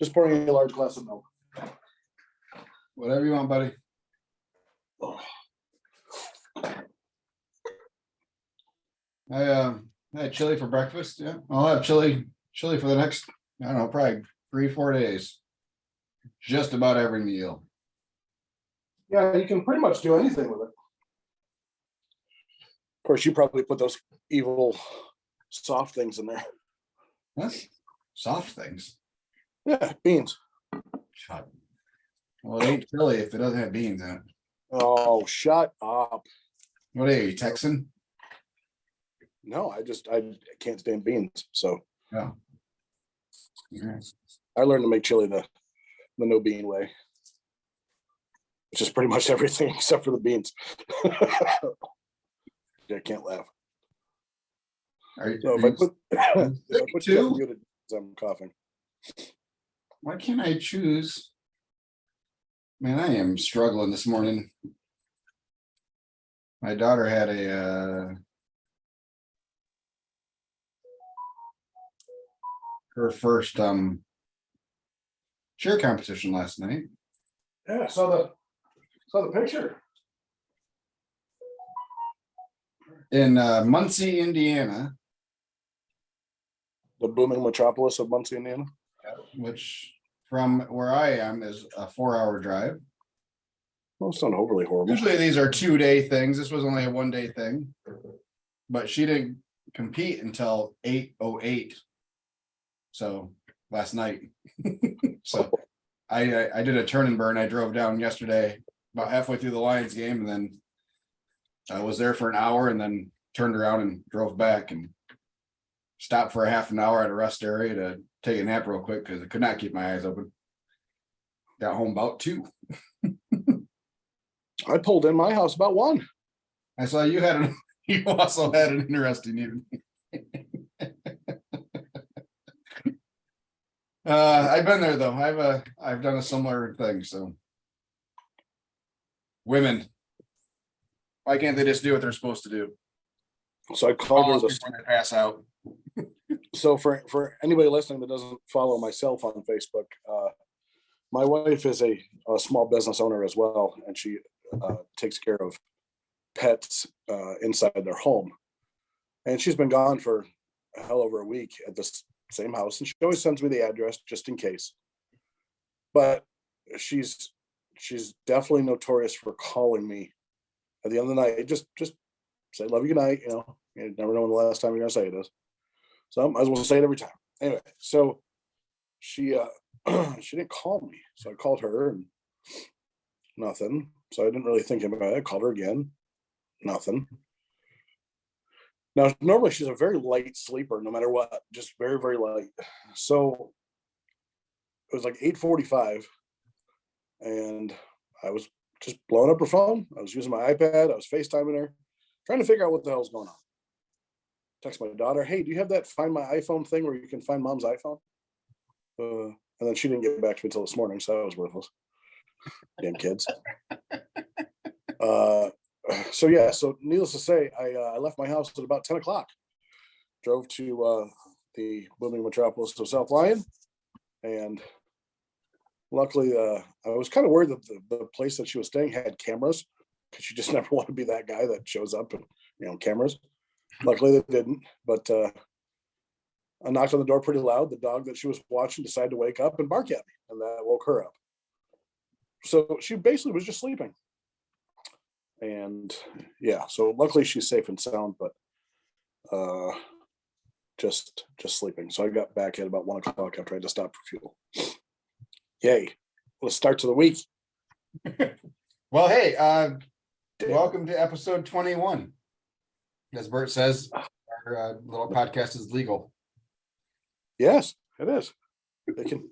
Just pouring a large glass of milk. Whatever you want, buddy. I had chili for breakfast. Yeah, I'll have chili for the next, I don't know, probably 3-4 days. Just about every meal. Yeah, you can pretty much do anything with it. Of course, you probably put those evil soft things in there. What? Soft things. Yeah, beans. Well, it ain't chili if it doesn't have beans in it. Oh, shut up. What are you, Texan? No, I can't stand beans. So No. Yes. I learned to make chili the no bean way. Which is pretty much everything except for the beans. Yeah, I can't laugh. So if I put you on muted, I'm coughing. Why can't I choose? Man, I am struggling this morning. My daughter had her first cheer competition last night. Yeah, I saw the picture. In Muncie, Indiana. The booming metropolis of Muncie, Indiana. Which from where I am is a 4-hour drive. Well, it's not overly horrible. Usually these are 2-day things. This was only a 1-day thing. But she didn't compete until 8:08. So last night. So I did a turn and burn. I drove down yesterday about halfway through the Lions game, and then I was there for an hour and then turned around and drove back and stopped for a half an hour at a rest area to take a nap real quick because I could not keep my eyes open. Got home about 2. I pulled in my house about 1. I saw you you also had an interesting evening. I've been there though. I've done a similar thing. So women, why can't they just do what they're supposed to do? So I called her Before they pass out. So for anybody listening that doesn't follow myself on Facebook, my wife is a small business owner as well, and she takes care of pets inside their home. And she's been gone for a hell over a week at this same house, and she always sends me the address just in case. But she's definitely notorious for calling me at the end of the night. Just say love you, good night. You never know when the last time you're gonna say it is. So I might as well say it every time. Anyway, so she she didn't call me. So I called her and nothing. So I didn't really think about it. I called her again, nothing. Now, normally she's a very light sleeper, no matter what, just very, very light. So it was like 8:45 and I was just blowing up her phone. I was using my iPad. I was FaceTiming her, trying to figure out what the hell's going on. Text my daughter, hey, do you have that Find My iPhone thing where you can find mom's iPhone? And then she didn't get back to me until this morning, so that was worthless. Damn kids. So yeah, so needless to say, I left my house at about 10 o'clock. Drove to the booming metropolis of South Lyon, and luckily I was kind of worried that the place that she was staying had cameras, because you just never want to be that guy that shows up and cameras. Luckily they didn't, but I knocked on the door pretty loud. The dog that she was watching decided to wake up and bark at me, and that woke her up. So she basically was just sleeping. And yeah, so luckily she's safe and sound, but just sleeping. So I got back at about 1 o'clock after I had to stop for fuel. Yay. Let's start to the week. Well, hey, welcome to episode 21. As Bert says, our little podcast is legal. Yes, it is. They can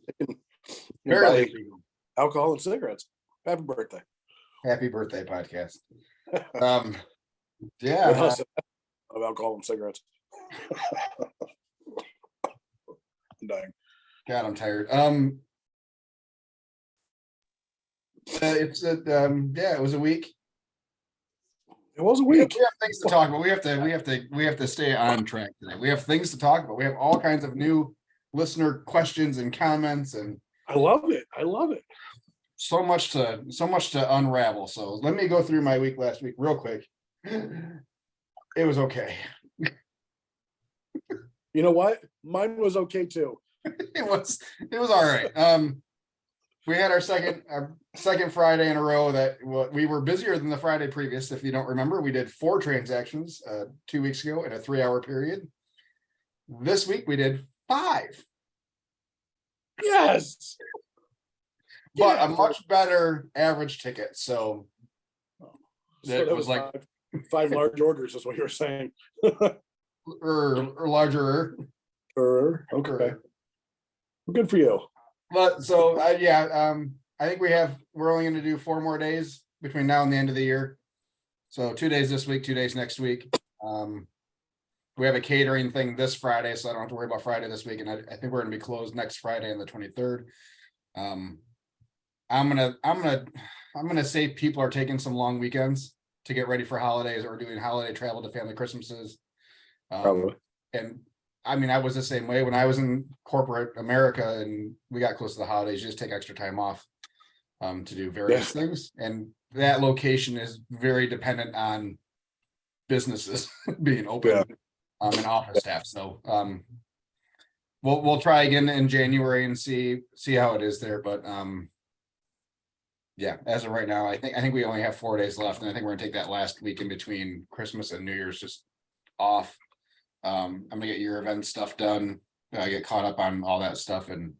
Barely buy alcohol and cigarettes. Happy birthday. Happy birthday podcast. What Yeah. else of alcohol and cigarettes? I'm dying. God, I'm tired. It's it was a week. It was a We week. have things to talk about. We have to stay on track today. We have things to talk about. We have all kinds of new listener questions and comments, and I love it. I love it. So much to unravel. So let me go through my week last week real quick. It was okay. You know what? Mine was okay too. It was all right. We had our second Friday in a row that we were busier than the Friday previous. If you don't remember, we did 4 transactions 2 weeks ago in a 3-hour period. This week we did 5. Yes. But Yeah. a much better average ticket. So So it that was like five large orders is what you're saying. or larger. Okay. Good for you. But so I think we're only going to do 4 more days between now and the end of the year. So 2 days this week, 2 days next week. We have a catering thing this Friday, so I don't have to worry about Friday this week. And I think we're going to be closed next Friday on the 23rd. I'm gonna say people are taking some long weekends to get ready for holidays or doing holiday travel to family Christmases. Probably. And I mean, I was the same way when I was in corporate America and we got close to the holidays, you just take extra time off to do various things. And that location is very dependent on businesses being open and office staff. So we'll try again in January and see how it is there. But yeah, as of right now, I think we only have 4 days left, and I think we're gonna take that last week in between Christmas and New Year's just off. I'm gonna get your event stuff done, get caught up on all that stuff and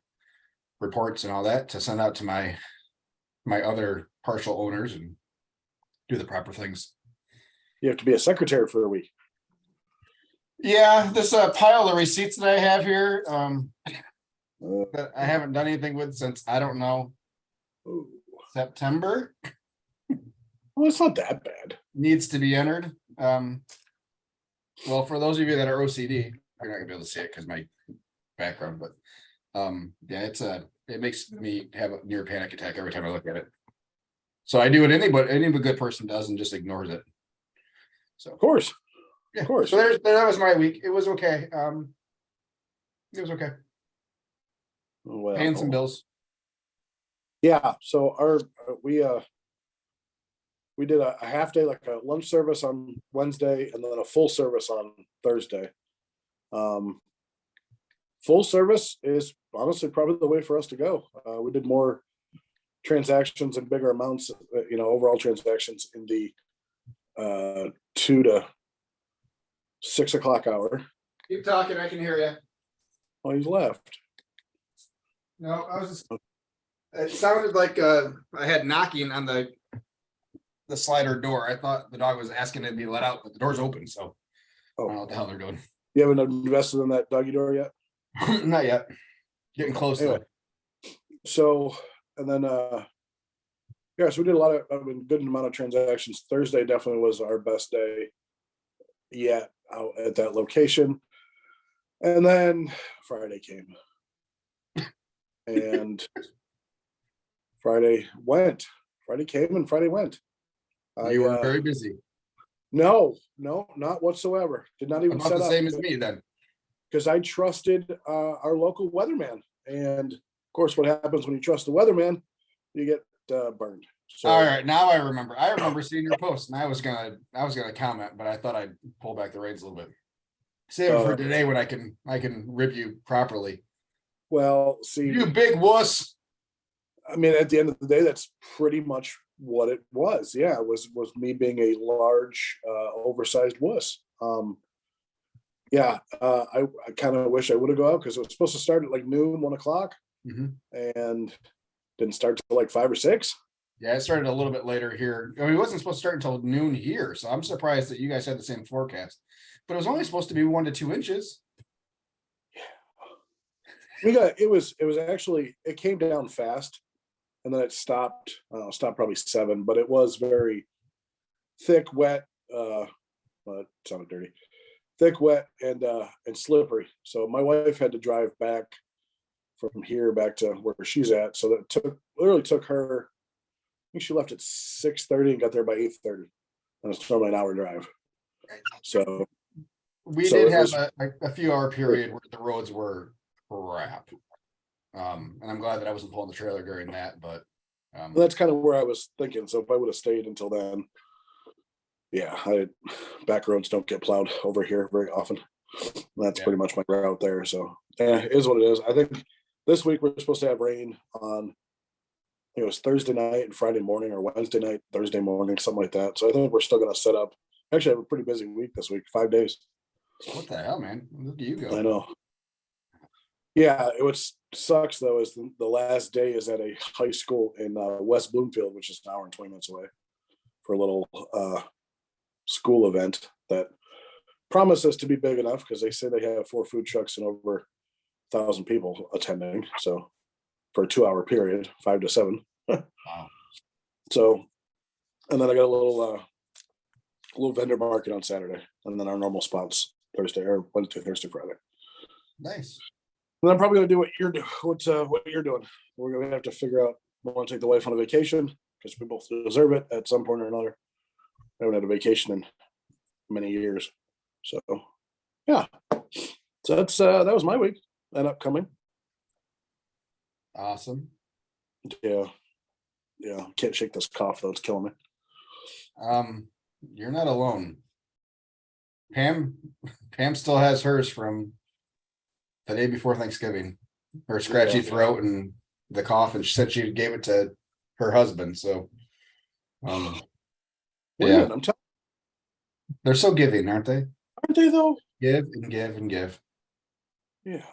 reports and all that to send out to my other partial owners and do the proper things. You have to be a secretary for a week. Yeah, this pile of receipts that I have here, that I haven't done anything with since I don't know September. Well, it's not that bad. Needs to be entered. Well, for those of you that are OCD, you're not gonna be able to see it because my background, but yeah, it makes me have a near panic attack every time I look at it. So I do what any good person does and just ignores it. So Of course. yeah, Of course. so that was my week. It was okay. It was okay. Well, Paying some bills. Yeah. So we did a half day, like a lunch service on Wednesday, and then a full service on Thursday. Full service is honestly probably the way for us to go. We did more transactions and bigger amounts, overall transactions in the 2 to 6 o'clock hour. Keep talking, I can hear you. Oh, he's left. No, it sounded like I had knocking on the slider door. I thought the dog was asking to be let out, but the door's open, so I don't know what the hell they're doing. You haven't invested in that doggy door yet? Not yet. Getting close Anyway, so and then so we did a lot of good amount of transactions. Thursday definitely was our best day yet out at that location. And then Friday came. And Friday came and Friday went. You were very busy. No, not whatsoever. Did not even About set the up. same as me then. Because I trusted our local weatherman. And of course, what happens when you trust the weatherman, you get burned. So, all right, now I remember seeing your post, and I was gonna comment, but I thought I'd pull back the reins a little bit. Save it for today when I can rib you properly. Well, see, you big wuss. I mean, at the end of the day, that's pretty much what it was. Yeah, it was me being a large, oversized wuss. I kind of wish I would have gone out because it was supposed to start at like noon, 1 o'clock, and didn't start till like 5 or 6. Yeah, it started a little bit later here. I mean, it wasn't supposed to start until noon here, so I'm surprised that you guys had the same forecast. But it was only supposed to be 1 to 2 inches. It came down fast, and then it stopped. Stopped probably 7, but it was very thick, wet. It sounded dirty. Thick, wet, and slippery. So my wife had to drive back from here back to where she's at. So that literally took her. I think she left at 6:30 and got there by 8:30. And it's normally an hour drive. So we did have a few hour period where the roads were crap. And I'm glad that I wasn't pulling the trailer during that, but That's kind of where I was thinking. So if I would have stayed until then, yeah, back roads don't get plowed over here very often. That's Yeah. pretty much my route there. So yeah, it is what it is. I think this week we're supposed to have rain on, it was Thursday night and Friday morning, or Wednesday night, Thursday morning, something like that. So I think we're still gonna set up. Actually, I have a pretty busy week this week, 5 days. what the hell, man? Look at you go. I know. Yeah, it was sucks though is the last day is at a high school in West Bloomfield, which is an hour and 20 minutes away, for a little school event that promises to be big enough because they say they have 4 food trucks and over 1,000 people attending. So for a 2-hour period, 5 to 7. Wow. So, and then I got a little vendor market on Saturday, and then our normal spots Thursday or Wednesday, Thursday, Friday. Nice. And I'm probably gonna do what you're doing. What you're doing? We're gonna have to figure out. We want to take the wife on a vacation because we both deserve it at some point or another. I haven't had a vacation in many years, so yeah. So that was my week and upcoming. Awesome. Yeah, can't shake this cough though; it's killing me. You're not alone. Pam still has hers from the day before Thanksgiving. Her scratchy Yeah. throat and the cough, and she said she gave it to her husband. So yeah, I'm telling. they're so giving, aren't they? Aren't they though? Give and give and give. Yeah,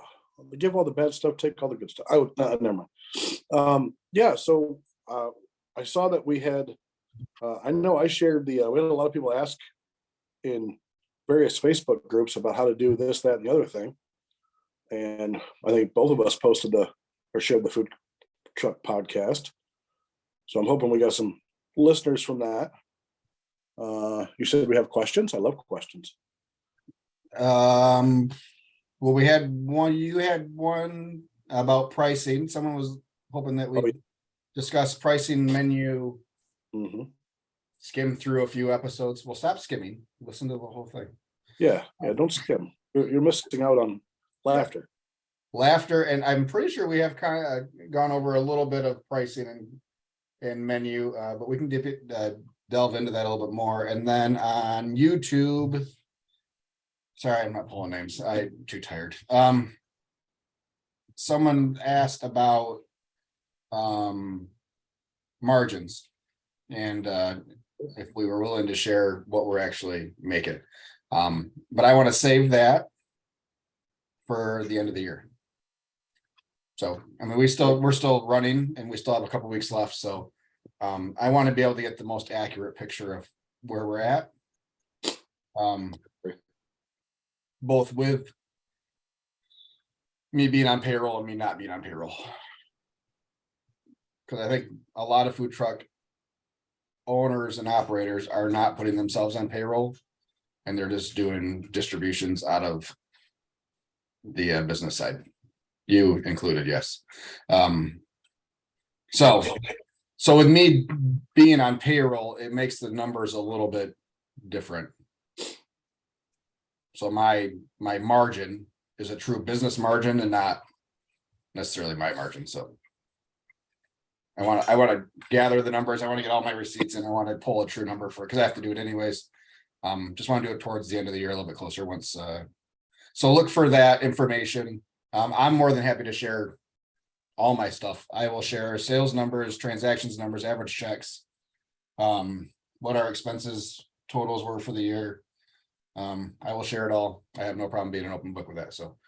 they give all the bad stuff, take all the good stuff. I would never mind. Yeah, so I saw that we had. I know I shared the. We had a lot of people ask in various Facebook groups about how to do this, that, and the other thing, and I think both of us posted or shared the food truck podcast. So I'm hoping we got some listeners from that. You said we have questions. I love questions. Well, we had one, you had one about pricing. Someone was hoping that we yeah. discuss pricing menu, hmm skim through a few episodes. Well, stop skimming. Listen to the whole thing. Yeah, don't skim. You're missing out on laughter. Laughter, and I'm pretty sure we have kind of gone over a little bit of pricing and menu, but we can delve into that a little bit more. And then on YouTube, sorry, I'm not pulling names. I'm too tired. Someone asked about margins and if we were willing to share what we're actually making. But I want to save that for the end of the year. So, I mean, we're still running and we still have a couple weeks left. So I want to be able to get the most accurate picture of where we're at. Both with me being on payroll and me not being on payroll. Because I think a lot of food truck owners and operators are not putting themselves on payroll, and they're just doing distributions out of the business side. You included, yes. So with me being on payroll, it makes the numbers a little bit different. So my margin is a true business margin and not necessarily my margin. So I want to gather the numbers. I want to get all my receipts and I want to pull a true number for, because I have to do it anyways. Just want to do it towards the end of the year, a little bit closer once. So look for that information. I'm more than happy to share all my stuff. I will share sales numbers, transactions numbers, average checks, what our expenses totals were for the year. I will share it all. I have no problem being an open book with that. So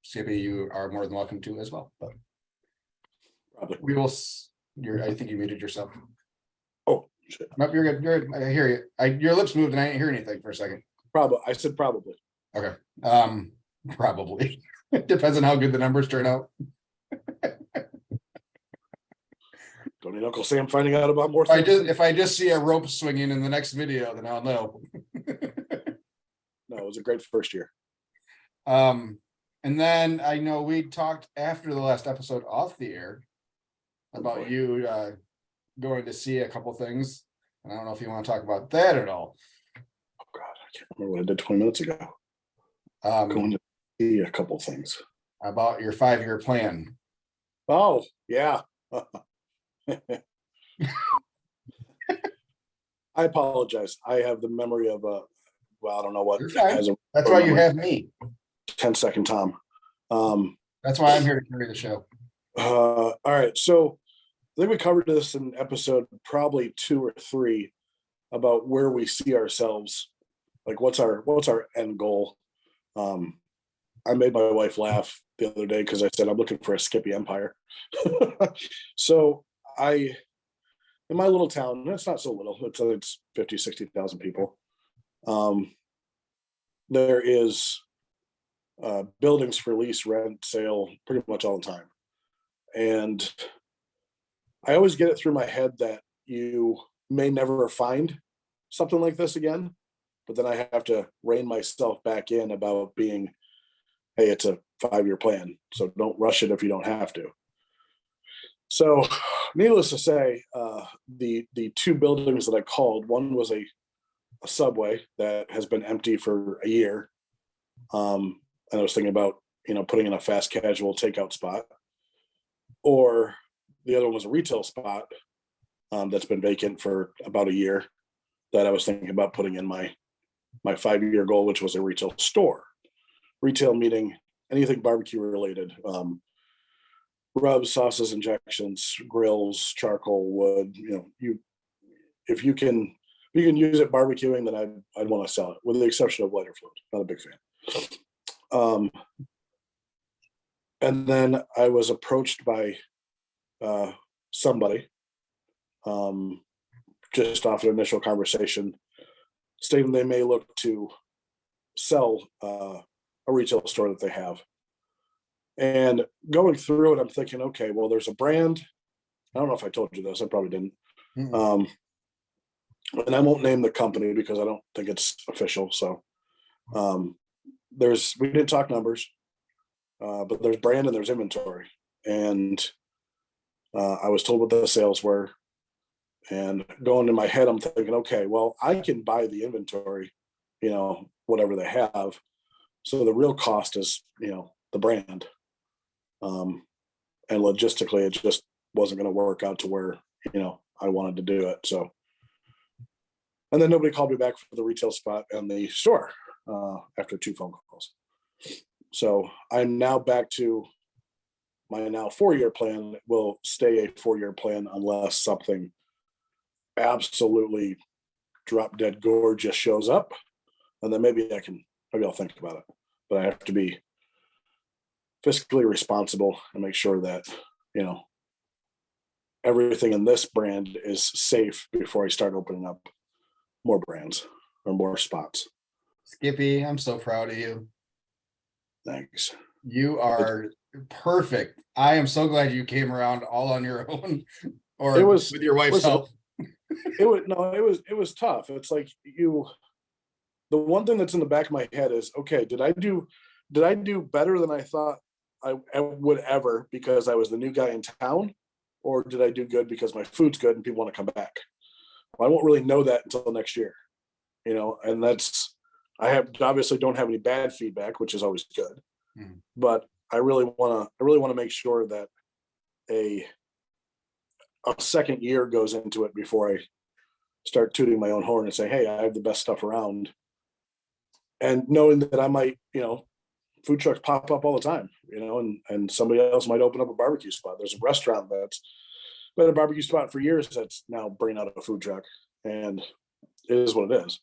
Skippy, you are more than welcome to as well. But we will. I think you muted yourself. Oh shit. Nope, you're good. You're good. I hear you. Your lips moved and I didn't hear anything for a second. Probably. I said probably. Okay. Probably. It depends on how good the numbers turn out. Don't need Uncle Sam finding out about more things. If I just see a rope swinging in the next video, then I'll know. No, it was a great first year. And then I know we talked after the last episode off the air about you going to see a couple things. And I don't know if you want to talk about that at all. Oh God, I can't remember what I did 20 minutes ago. Going to see a couple things. about your 5-year plan. Oh, yeah. I apologize. I have the memory of well, I don't know what You're fine. has a That's why you have me. 10-second Tom. Um, That's why I'm here to carry the show. all right. So I think we covered this in episode probably 2 or 3 about where we see ourselves. Like what's our end goal? I made my wife laugh the other day because I said I'm looking for a Skippy empire. So in my little town, it's not so little, it's 50, 60,000 people. There is buildings for lease, rent, sale, pretty much all the time. And I always get it through my head that you may never find something like this again, but then I have to rein myself back in about being, hey, it's a 5-year plan, so don't rush it if you don't have to. So, needless to say, the 2 buildings that I called, one was a Subway that has been empty for a year, and I was thinking about putting in a fast casual takeout spot, or the other one was a retail spot that's been vacant for about a year that I was thinking about putting in my 5-year goal, which was a retail store. Retail meaning anything barbecue related, rubs, sauces, injections, grills, charcoal, wood. If you can use it barbecuing, then I'd want to sell it, with the exception of lighter fluid. Not a big fan. And then I was approached by somebody, just off an initial conversation, stating they may look to sell a retail store that they have. And going through it, I'm thinking, okay, well, there's a brand. I don't know if I told you this. I probably didn't. And I won't name the company because I don't think it's official. So we didn't talk numbers, but there's brand and there's inventory. And I was told what the sales were. And going in my head, I'm thinking, okay, well, I can buy the inventory, whatever they have. So the real cost is, the brand. And logistically, it just wasn't going to work out to where, I wanted to do it. So, and then nobody called me back for the retail spot and the store after 2 phone calls. So I'm now back to my now 4-year plan. It will stay a 4-year plan unless something absolutely drop dead gorgeous shows up, and then maybe I'll think about it. But I have to be fiscally responsible and make sure that everything in this brand is safe before I start opening up more brands or more spots. Skippy, I'm so proud of you. Thanks. You are perfect. I am so glad you came around all on your own, or with your wife's help. It was tough. It's like the one thing that's in the back of my head is, okay, did I do better than I thought I would ever because I was the new guy in town, or did I do good because my food's good and people want to come back? Well, I won't really know that until next year, and I obviously don't have any bad feedback, which is always good, but I really want to make sure that a second year goes into it before I start tooting my own horn and say, hey, I have the best stuff around. And knowing that I might, food trucks pop up all the time, and somebody else might open up a barbecue spot. There's a restaurant that's been a barbecue spot for years that's now bringing out a food truck, and it is what it is.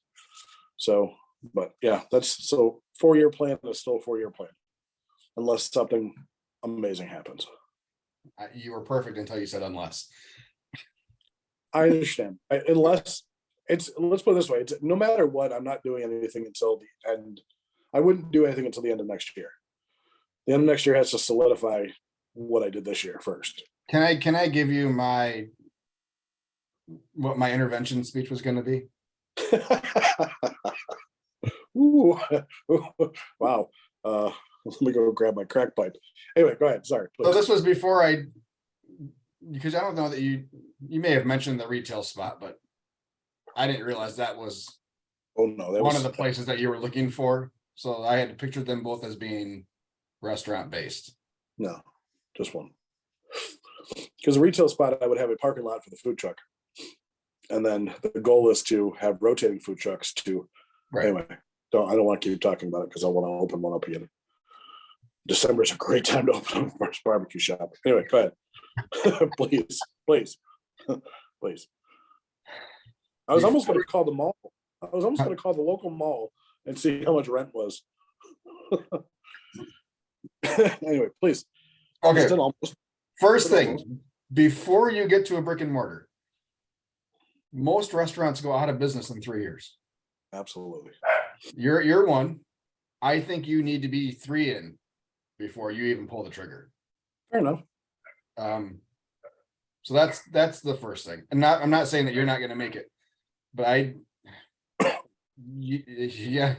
So, but yeah, 4-year plan is still a 4-year plan, unless something amazing happens. You were perfect until you said unless. I understand. Let's put it this way. It's no matter what, I'm not doing anything until the end. I wouldn't do anything until the end of next year. The end of next year has to solidify what I did this year first. Can I give you what my intervention speech was going to be? Ooh. Wow. Let me go grab my crack pipe. Anyway, go ahead. Sorry. Please. So this was before because I don't know that you may have mentioned the retail spot, but I didn't realize that was one of the places that you were looking for. So I had to picture them both as being restaurant based. No, just one. Because a retail spot, I would have a parking lot for the food truck. And then the goal is to have rotating food trucks to, Right. anyway, I don't want to keep talking about it because I want to open one up again. December is a great time to open up a first barbecue shop. Anyway, go ahead. Please, please, please. I was almost going to call the mall. I was almost going to call the local mall and see how much rent was. Anyway, please. Okay. Just almost. First thing, before you get to a brick and mortar, most restaurants go out of business in 3 years. Absolutely. You're one. I think you need to be 3 in before you even pull the trigger. Fair enough. So that's the first thing. And I'm not saying that you're not going to make it, but yeah,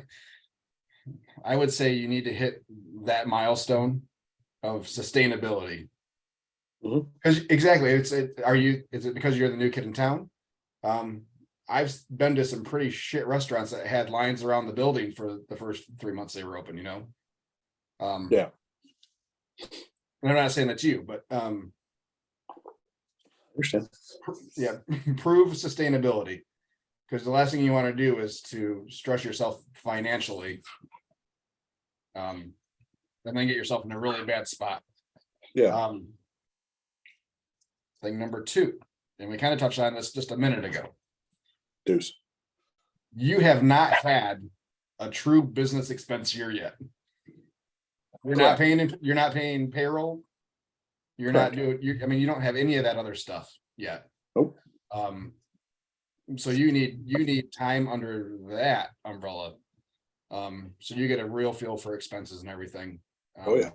I would say you need to hit that milestone of sustainability. Because exactly, is it because you're the new kid in town? I've been to some pretty shit restaurants that had lines around the building for the first 3 months they were open, Yeah. And I'm not saying that's you, but Understand. yeah, prove sustainability. Because the last thing you want to do is to stress yourself financially. And then get yourself in a really bad spot. Yeah. Thing number 2, and we kind of touched on this just a minute ago. Deuce. You have not had a true business expense year yet. You're not paying payroll. You're not doing, you don't have any of that other stuff yet. Nope. So you need time under that umbrella. So you get a real feel for expenses and everything. Oh yeah.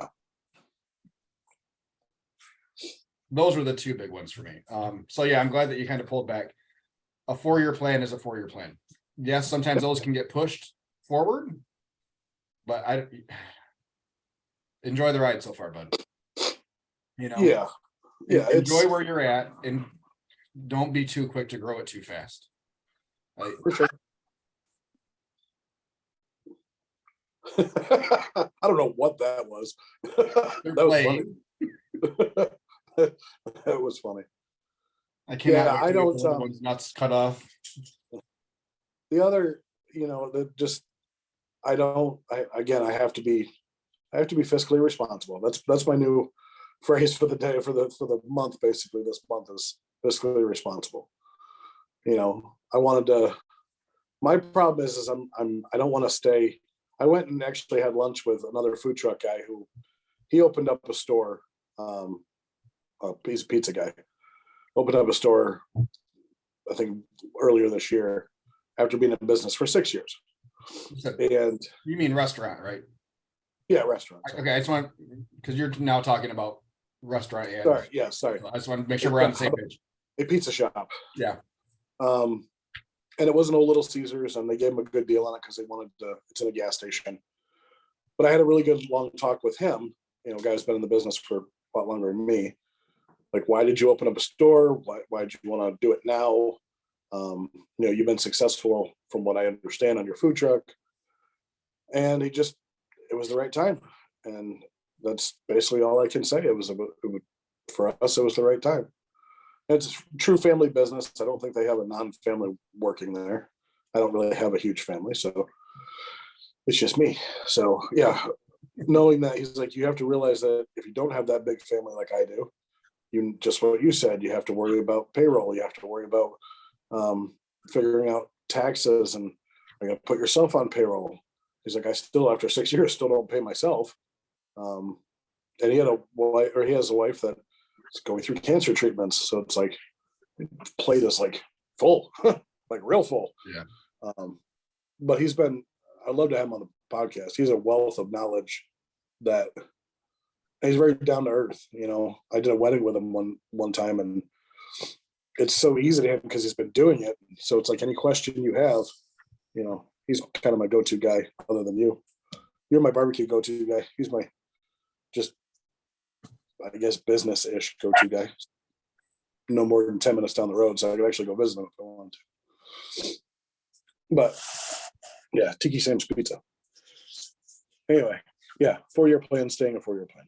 Those were the 2 big ones for me. So yeah, I'm glad that you kind of pulled back. A 4-year plan is a 4-year plan. Yes, sometimes those can get pushed forward, but I enjoy the ride so far, bud. Yeah. Enjoy where you're at and don't be too quick to grow it too fast. For sure. I don't know what that was. That was funny. That was funny. I cannot. Yeah, I don't. One's nuts cut off. The other, I don't. I have to be fiscally responsible. That's my new phrase for the day, for the month. Basically, this month is fiscally responsible. I wanted to. My problem is I don't want to stay. I went and actually had lunch with another food truck guy who he opened up a store. He's a pizza guy. Opened up a store, I think earlier this year, after being in business for 6 years. And you mean restaurant, right? Yeah, restaurant. Okay, I just want, because you're now talking about restaurant. Sorry. I just want to make sure we're on the same page. A pizza shop. Yeah. And it wasn't a Little Caesars, and they gave him a good deal on it because they wanted it's in a gas station. But I had a really good long talk with him. Guy's been in the business for a lot longer than me. Like, why did you open up a store? Why did you want to do it now? You've been successful from what I understand on your food truck. And it was the right time. And that's basically all I can say. For us, it was the right time. It's a true family business. I don't think they have a non-family working there. I don't really have a huge family, so it's just me. So yeah, knowing that, he's like, you have to realize that if you don't have that big family like I do, just what you said, you have to worry about payroll. You have to worry about figuring out taxes, and you're gonna put yourself on payroll. He's like, I still, after 6 years, still don't pay myself. And he has a wife that is going through cancer treatments. So it's like, plate is like full, like real full. Yeah. But I'd love to have him on the podcast. He's a wealth of knowledge that he's very down to earth. I did a wedding with him one time, and it's so easy to him because he's been doing it. So it's like, any question you have, he's kind of my go-to guy other than you. You're my barbecue go-to guy. He's my just, I guess, business-ish go-to guy. No more than 10 minutes down the road, so I could actually go visit him if I wanted to. But yeah, Tiki Sam's Pizza. Anyway, Yeah, 4-year plan, staying a 4-year plan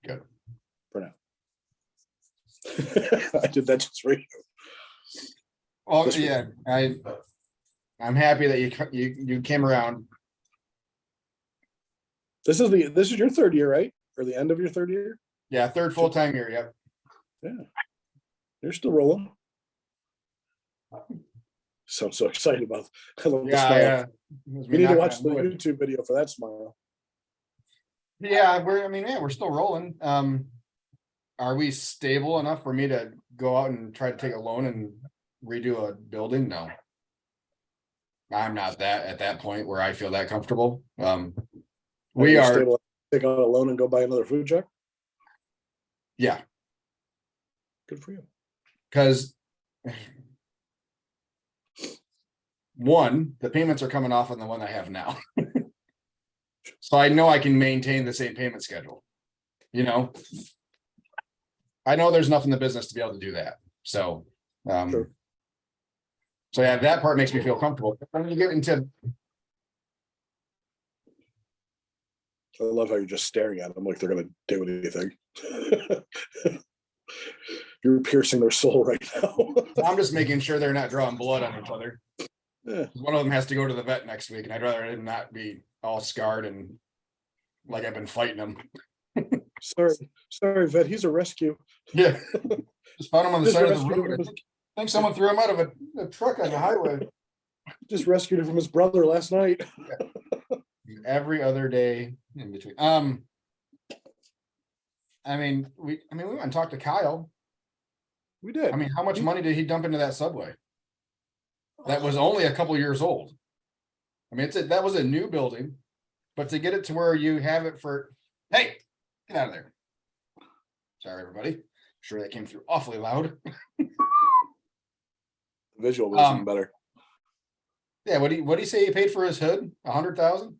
Good. for now. I did that just for you. Oh, This week. yeah, I'm happy that you came around. This is your 3rd year, right? Or the end of your 3rd year? Yeah, third full-time year, yep. Yeah. You're still rolling. So I'm so excited about. I love the smile. Yeah, You need to watch the YouTube video for that smile. Yeah, we're still rolling. Are we stable enough for me to go out and try to take a loan and redo a building? No. I'm not at that point where I feel that comfortable. We You're are, stable, take out a loan and go buy another food truck. yeah, Good for you. because one, the payments are coming off on the one I have now. So I know I can maintain the same payment schedule, you know? I know there's enough in the business to be able to do that. So, Sure. so yeah, that part makes me feel comfortable. When you get into, I love how you're just staring at them like they're going to do anything. You're piercing their soul right now. I'm just making sure they're not drawing blood on each other. Yeah. One of them has to go to the vet next week, and I'd rather it not be all scarred and like I've been fighting them. Sorry, vet. He's a rescue. Yeah, just found him on the Just side of the rescued him road. from I think someone threw him out of a truck on the highway. Just rescued him from his brother last night. Every other day in between. We went and talked to Kyle. We did. I mean, how much money did he dump into that subway? That was only a couple years old. I mean, that was a new building, but to get it to where you have it for, hey, get out of there. Sorry, everybody. Sure, that came through awfully loud. The visual was even better. Yeah, what do you say he paid for his hood? 100,000?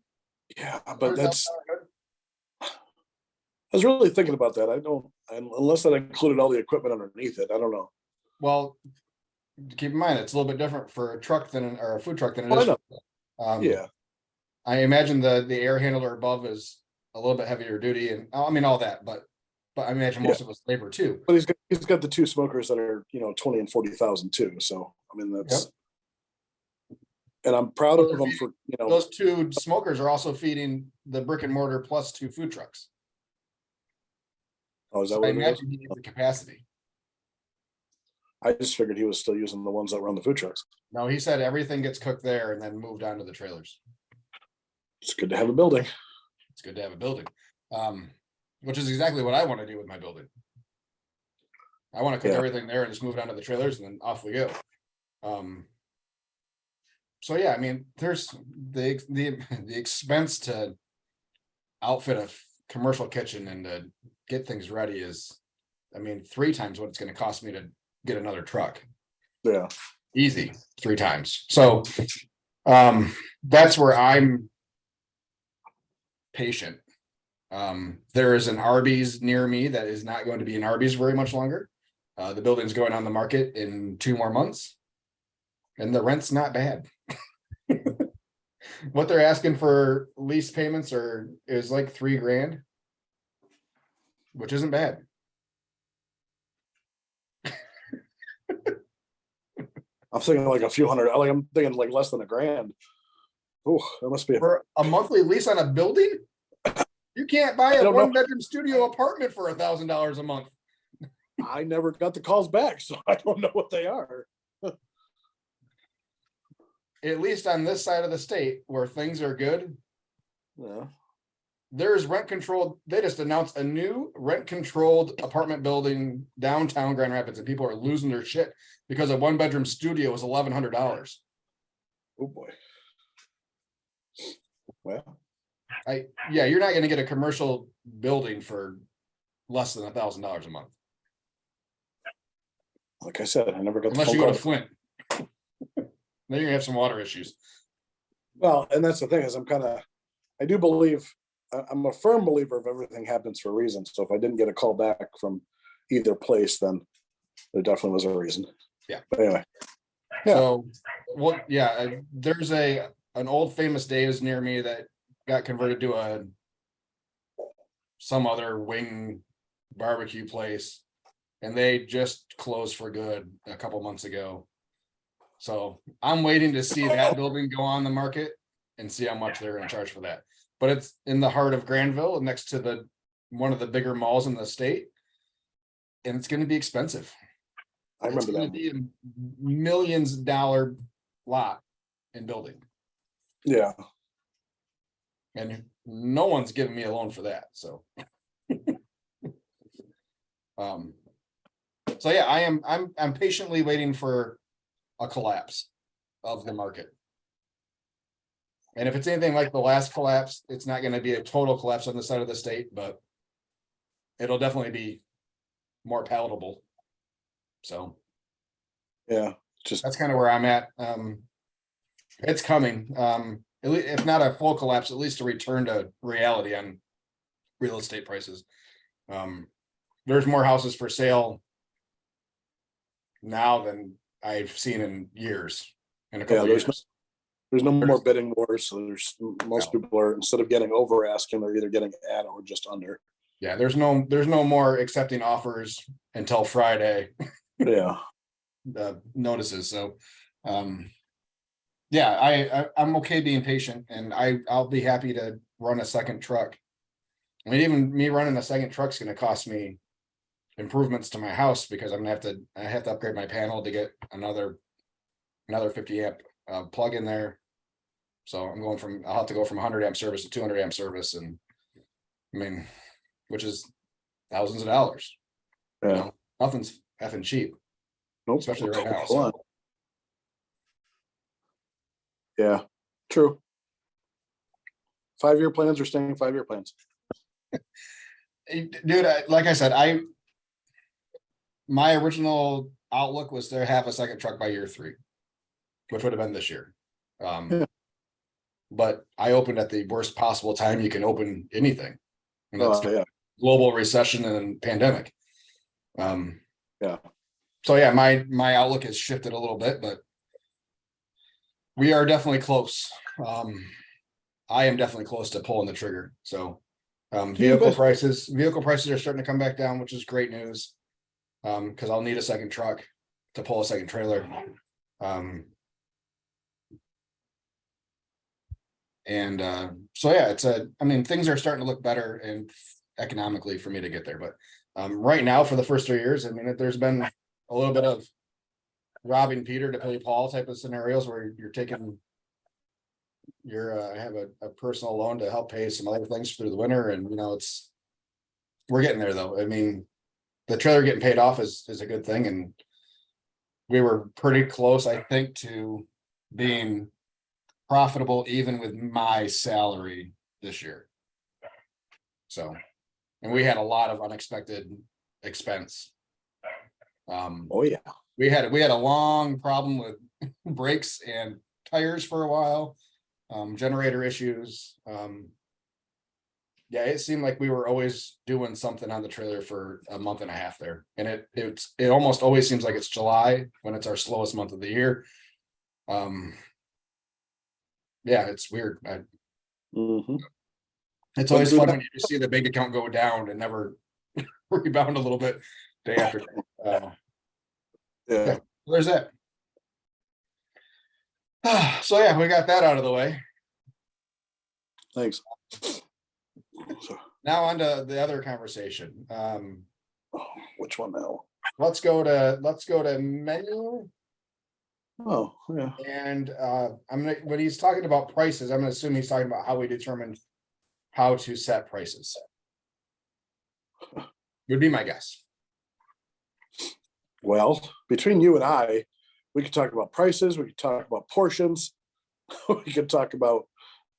Yeah, but that's. I was really thinking about that. I don't, unless that included all the equipment underneath it. I don't know. Well, keep in mind it's a little bit different for a truck or a food truck than it Oh, I is. know. Yeah, I imagine the air handler above is a little bit heavier duty, and I mean all that, but I imagine most of it's labor too. but he's got the 2 smokers that are 20 and 40,000 too. So I mean that's. And I'm proud of them for Those 2 smokers are also feeding the brick and mortar plus 2 food trucks. Oh, is that So what I it is? imagine he needs the capacity. I just figured he was still using the ones that run the food trucks. No, he said everything gets cooked there and then moved on to the trailers. It's good to have a building. It's good to have a building, which is exactly what I want to do with my building. I want to cook everything there and just move it onto the trailers and then off we go. So yeah, I mean, there's the expense to outfit a commercial kitchen and to get things ready is, 3 times what it's going to cost me to get another truck. Yeah. Easy, 3 times. So that's where I'm patient. There is an Arby's near me that is not going to be an Arby's very much longer. The building's going on the market in 2 more months, and the rent's not bad. What they're asking for lease payments is like $3,000, which isn't bad. I'm thinking like a few hundred. I'm thinking like less than $1,000. Oh, that must be For a monthly lease on a building. You can't buy a 1-bedroom studio apartment for $1,000 a month. I never got the calls back, so I don't know what they are. At least on this side of the state where things are good. Yeah. There's rent controlled. They just announced a new rent controlled apartment building downtown Grand Rapids, and people are losing their shit because a 1-bedroom studio is $1,100. Oh boy. Well, you're not going to get a commercial building for less than $1,000 a month. Like I said, I never got unless you go to Flint. Then you're gonna have some water issues. Well, and that's the thing is I do believe, I'm a firm believer of everything happens for a reason. So if I didn't get a call back from either place, then there definitely was a reason. Yeah. But anyway. Yeah. So there's an old famous Dave's near me that got converted to a some other wing barbecue place, and they just closed for good a couple months ago. So I'm waiting to see that building go on the market and see how much they're gonna charge for that. But it's in the heart of Granville, next to one of the bigger malls in the state. And it's gonna be expensive. I It's remember gonna that. be a millions-dollar lot and building, Yeah, and no one's giving me a loan for that, so. Um, so yeah, I'm patiently waiting for a collapse of the market. And if it's anything like the last collapse, it's not gonna be a total collapse on the side of the state, but it'll definitely be more palatable. So yeah, just, that's kind of where I'm at. It's coming. If not a full collapse, at least a return to reality on real estate prices. There's more houses for sale now than I've seen in years, in a yeah, couple of years. there's no more bidding wars, so most No. people are, instead of getting over asking, they're either getting at or just under. Yeah, there's no more accepting offers until Friday, Yeah, notices. So, yeah, I'm okay being patient, and I'll be happy to run a second truck. I mean, even me running a second truck's gonna cost me improvements to my house, because I have to upgrade my panel to get another 50 amp plug in there. So I'll have to go from 100 amp service to 200 amp service, and I mean, which is thousands of dollars. You yeah. know, nothing's effing cheap, Nope. especially right now. Hold on. So Yeah, true. 5-year plans are staying 5-year plans. dude, like I said, my original outlook was to have a second truck by year 3, which would have been this year. Yeah. But I opened at the worst possible time you can open anything, and that's Yeah, global recession and pandemic. yeah. So yeah, my outlook has shifted a little bit, but we are definitely close. I am definitely close to pulling the trigger. So vehicle prices are starting to come back down, which is great news. Because I'll need a second truck to pull a second trailer. So yeah, I mean, things are starting to look better and economically for me to get there. But right now, for the first 3 years, I mean, there's been a little bit of robbing Peter to pay Paul type of scenarios where I have a personal loan to help pay some other things through the winter, and we're getting there though. I mean, the trailer getting paid off is a good thing, and we were pretty close, I think, to being profitable even with my salary this year. So, and we had a lot of unexpected expense. Oh yeah. We had a long problem with brakes and tires for a while, generator issues. Yeah, it seemed like we were always doing something on the trailer for a month and a half there. And it almost always seems like it's July when it's our slowest month of the year. Yeah, it's weird. Mhm. It's always fun when you see the bank account go down and never rebound a little bit day after day. Yeah, There's that. So yeah, we got that out of the way. thanks. Now on to the other conversation. Which one now? Let's go to menu. Oh, yeah. And when he's talking about prices, I'm gonna assume he's talking about how we determine how to set prices. Would be my guess. Well, between you and I, we could talk about prices, we could talk about portions, we could talk about,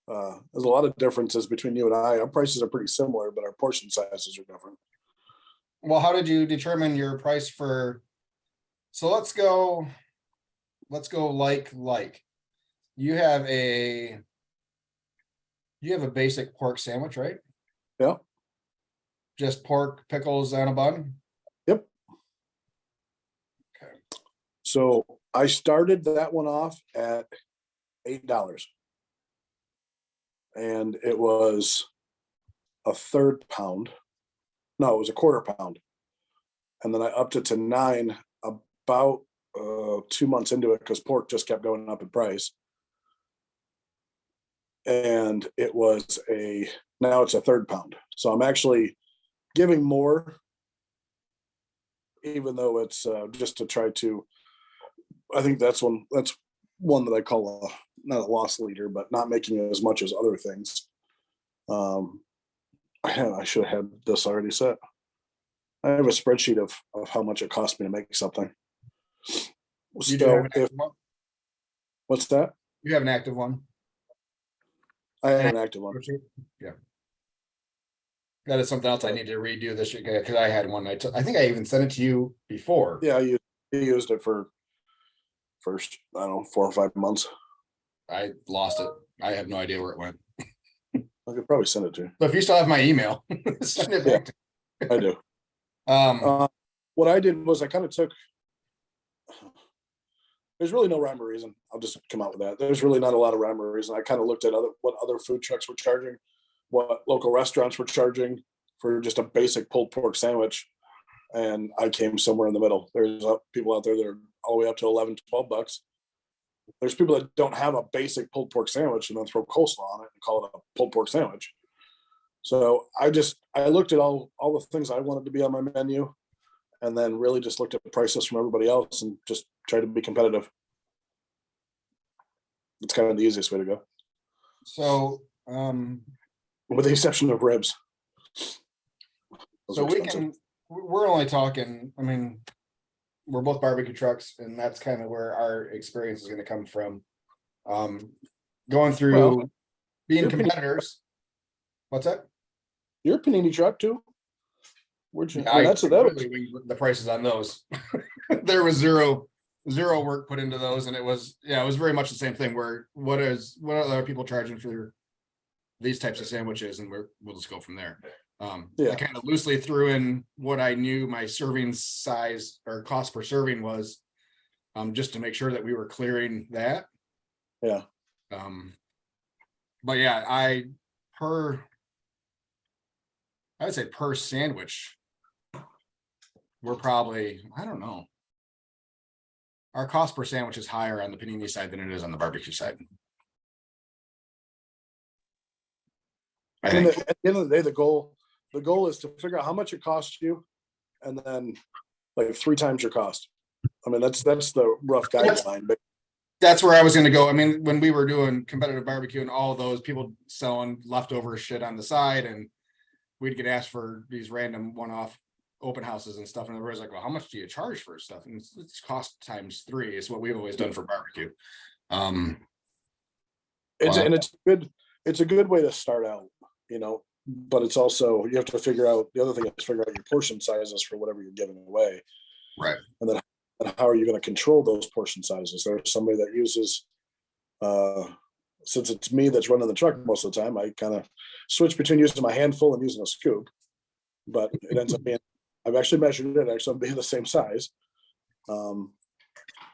there's a lot of differences between you and I. Our prices are pretty similar, but our portion sizes are different. Well, how did you determine your price for? So let's go like. You have a basic pork sandwich, right? Yeah. Just pork, pickles, and a bun? Yep. Okay. So I started that one off at $8. And it was a third pound. No, it was a quarter pound. And then I upped it to 9 about 2 months into it because pork just kept going up in price. And it was now it's a third pound. So I'm actually giving more, even though it's just to try to, I think that's one that I call not a loss leader, but not making as much as other things. I should have had this already set. I have a spreadsheet of how much it cost me to make something. You do have So an active one? what's that? You have an active one? I have an active one. Yeah. That is something else I need to redo this year, because I had one. I think I even sent it to you before. Yeah, you used it for first, I don't know, 4 or 5 months. I lost it. I have no idea where it went. I could probably send it to you. So if you still have my email, send it back. I do. Um, What I did was I kind of took. There's really no rhyme or reason. I'll just come out with that. There's really not a lot of rhyme or reason. I kind of looked at what other food trucks were charging, what local restaurants were charging for just a basic pulled pork sandwich, and I came somewhere in the middle. There's people out there that are all the way up to $11-12. There's people that don't have a basic pulled pork sandwich and then throw coleslaw on it and call it a pulled pork sandwich. So I looked at all the things I wanted to be on my menu, and then really just looked at prices from everybody else and just tried to be competitive. It's kind of the easiest way to go, so, with the exception of ribs. Those so are we expensive. we're only talking, I mean, we're both barbecue trucks, and that's kind of where our experience is gonna come from. Going through Well, being you're pretty- competitors. What's that? You're a panini truck too. Where'd you? Yeah, I mean, that's the prices on those. There was zero work put into those, and it was very much the same thing. Where what are other people charging for these types of sandwiches, and we'll just go from there. Yeah. I kind of loosely threw in what I knew my serving size or cost per serving was, just to make sure that we were clearing that. Yeah. But yeah, I would say per sandwich, we're probably, I don't know. Our cost per sandwich is higher on the panini side than it is on the barbecue side. I And think. at the end of the day, the goal is to figure out how much it costs you, and then like 3 times your cost. I mean, that's the rough guideline. But That's where I was gonna go. I mean, when we were doing competitive barbecue and all those people selling leftover shit on the side, and we'd get asked for these random one-off open houses and stuff, and everybody's like, well, how much do you charge for stuff? And it's cost times 3 is what we've always done for barbecue. it's a good way to start out, but it's also, you have to figure out, the other thing is figure out your portion sizes for whatever you're giving away. Right. And then how are you going to control those portion sizes? There's somebody that uses, since it's me that's running the truck most of the time, I kind of switch between using my handful and using a scoop, but it ends up being, I've actually measured it, actually being the same size.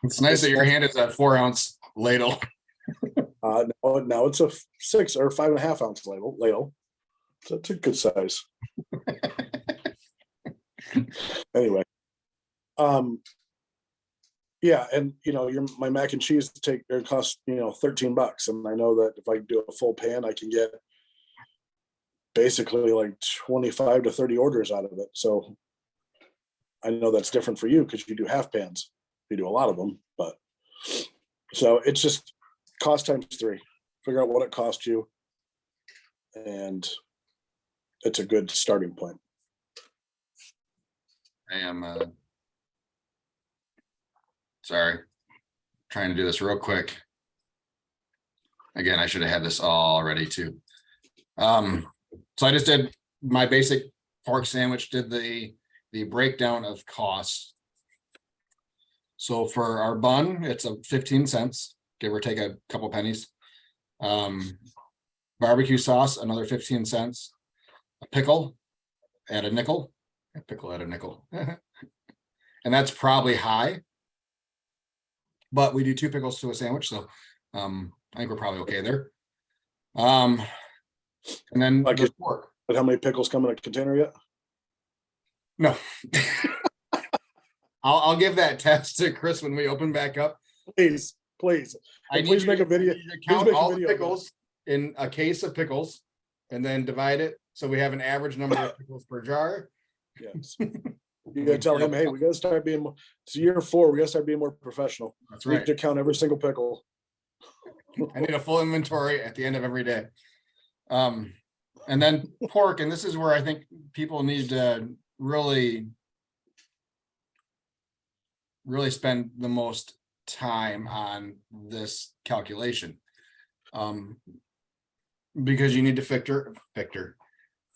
It's nice that your hand is a 4-ounce ladle. Now it's a 6 or 5.5 ounce ladle. So it's a good size. Anyway. Yeah, and my mac and cheese cost $13, and I know that if I do a full pan, I can get basically like 25 to 30 orders out of it. So I know that's different for you because you do half pans. You do a lot of them, but so it's just cost times 3. Figure out what it cost you, and it's a good starting point. I am sorry, trying to do this real quick. Again, I should have had this all ready too. So I just did my basic pork sandwich, did the breakdown of costs. So for our bun, it's a 15 cents, give or take a couple pennies. Barbecue sauce, another 15 cents. A pickle at a nickel. A pickle at a nickel. And that's probably high. But we do 2 pickles to a sandwich, so I think we're probably okay there. And then Like the pork. But how many pickles come in a container yet? No. I'll give that test to Chris when we open back up. Please, please. I And need please you make to- a video. I need you to Please count make a all the video of pickles in a case of pickles and then divide it so we have an average number of pickles per jar. Yes. You gotta tell him, hey, we gotta start being, it's year 4, we gotta start being more professional. That's We right. need to count every single pickle. I need a full inventory at the end of every day. And then pork, and this is where I think people need to really spend the most time on this calculation. Because you need to factor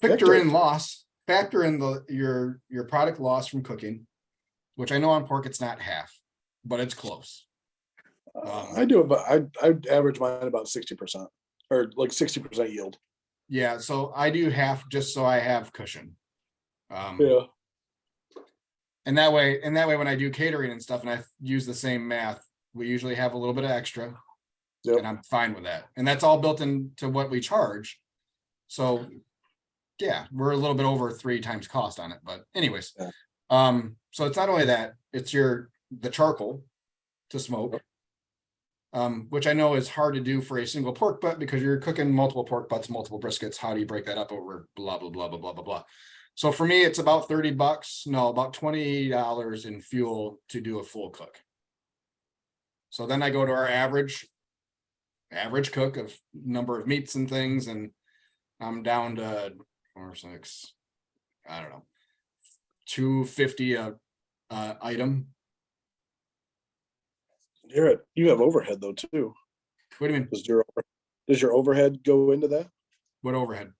in loss, factor in your product loss from cooking, which I know on pork it's not half, but it's close. I do it, but I average mine about 60% or like 60% yield. Yeah, so I do half just so I have cushion. Yeah. And that way when I do catering and stuff and I use the same math, we usually have a little bit of extra. Yep. And I'm fine with that. And that's all built into what we charge. So yeah, we're a little bit over 3 times cost on it. But anyways, Yeah. So it's not only that, it's the charcoal to smoke. Which I know is hard to do for a single pork butt because you're cooking multiple pork butts, multiple briskets. How do you break that up over blah, blah, blah, blah, blah, blah, blah. So for me, it's about $30. No, about $20 in fuel to do a full cook. So then I go to our average cook of number of meats and things, and I'm down to 4, 6, I don't know, $2.50 a item. You have overhead though too. What do you mean? Does your overhead go into that? What overhead?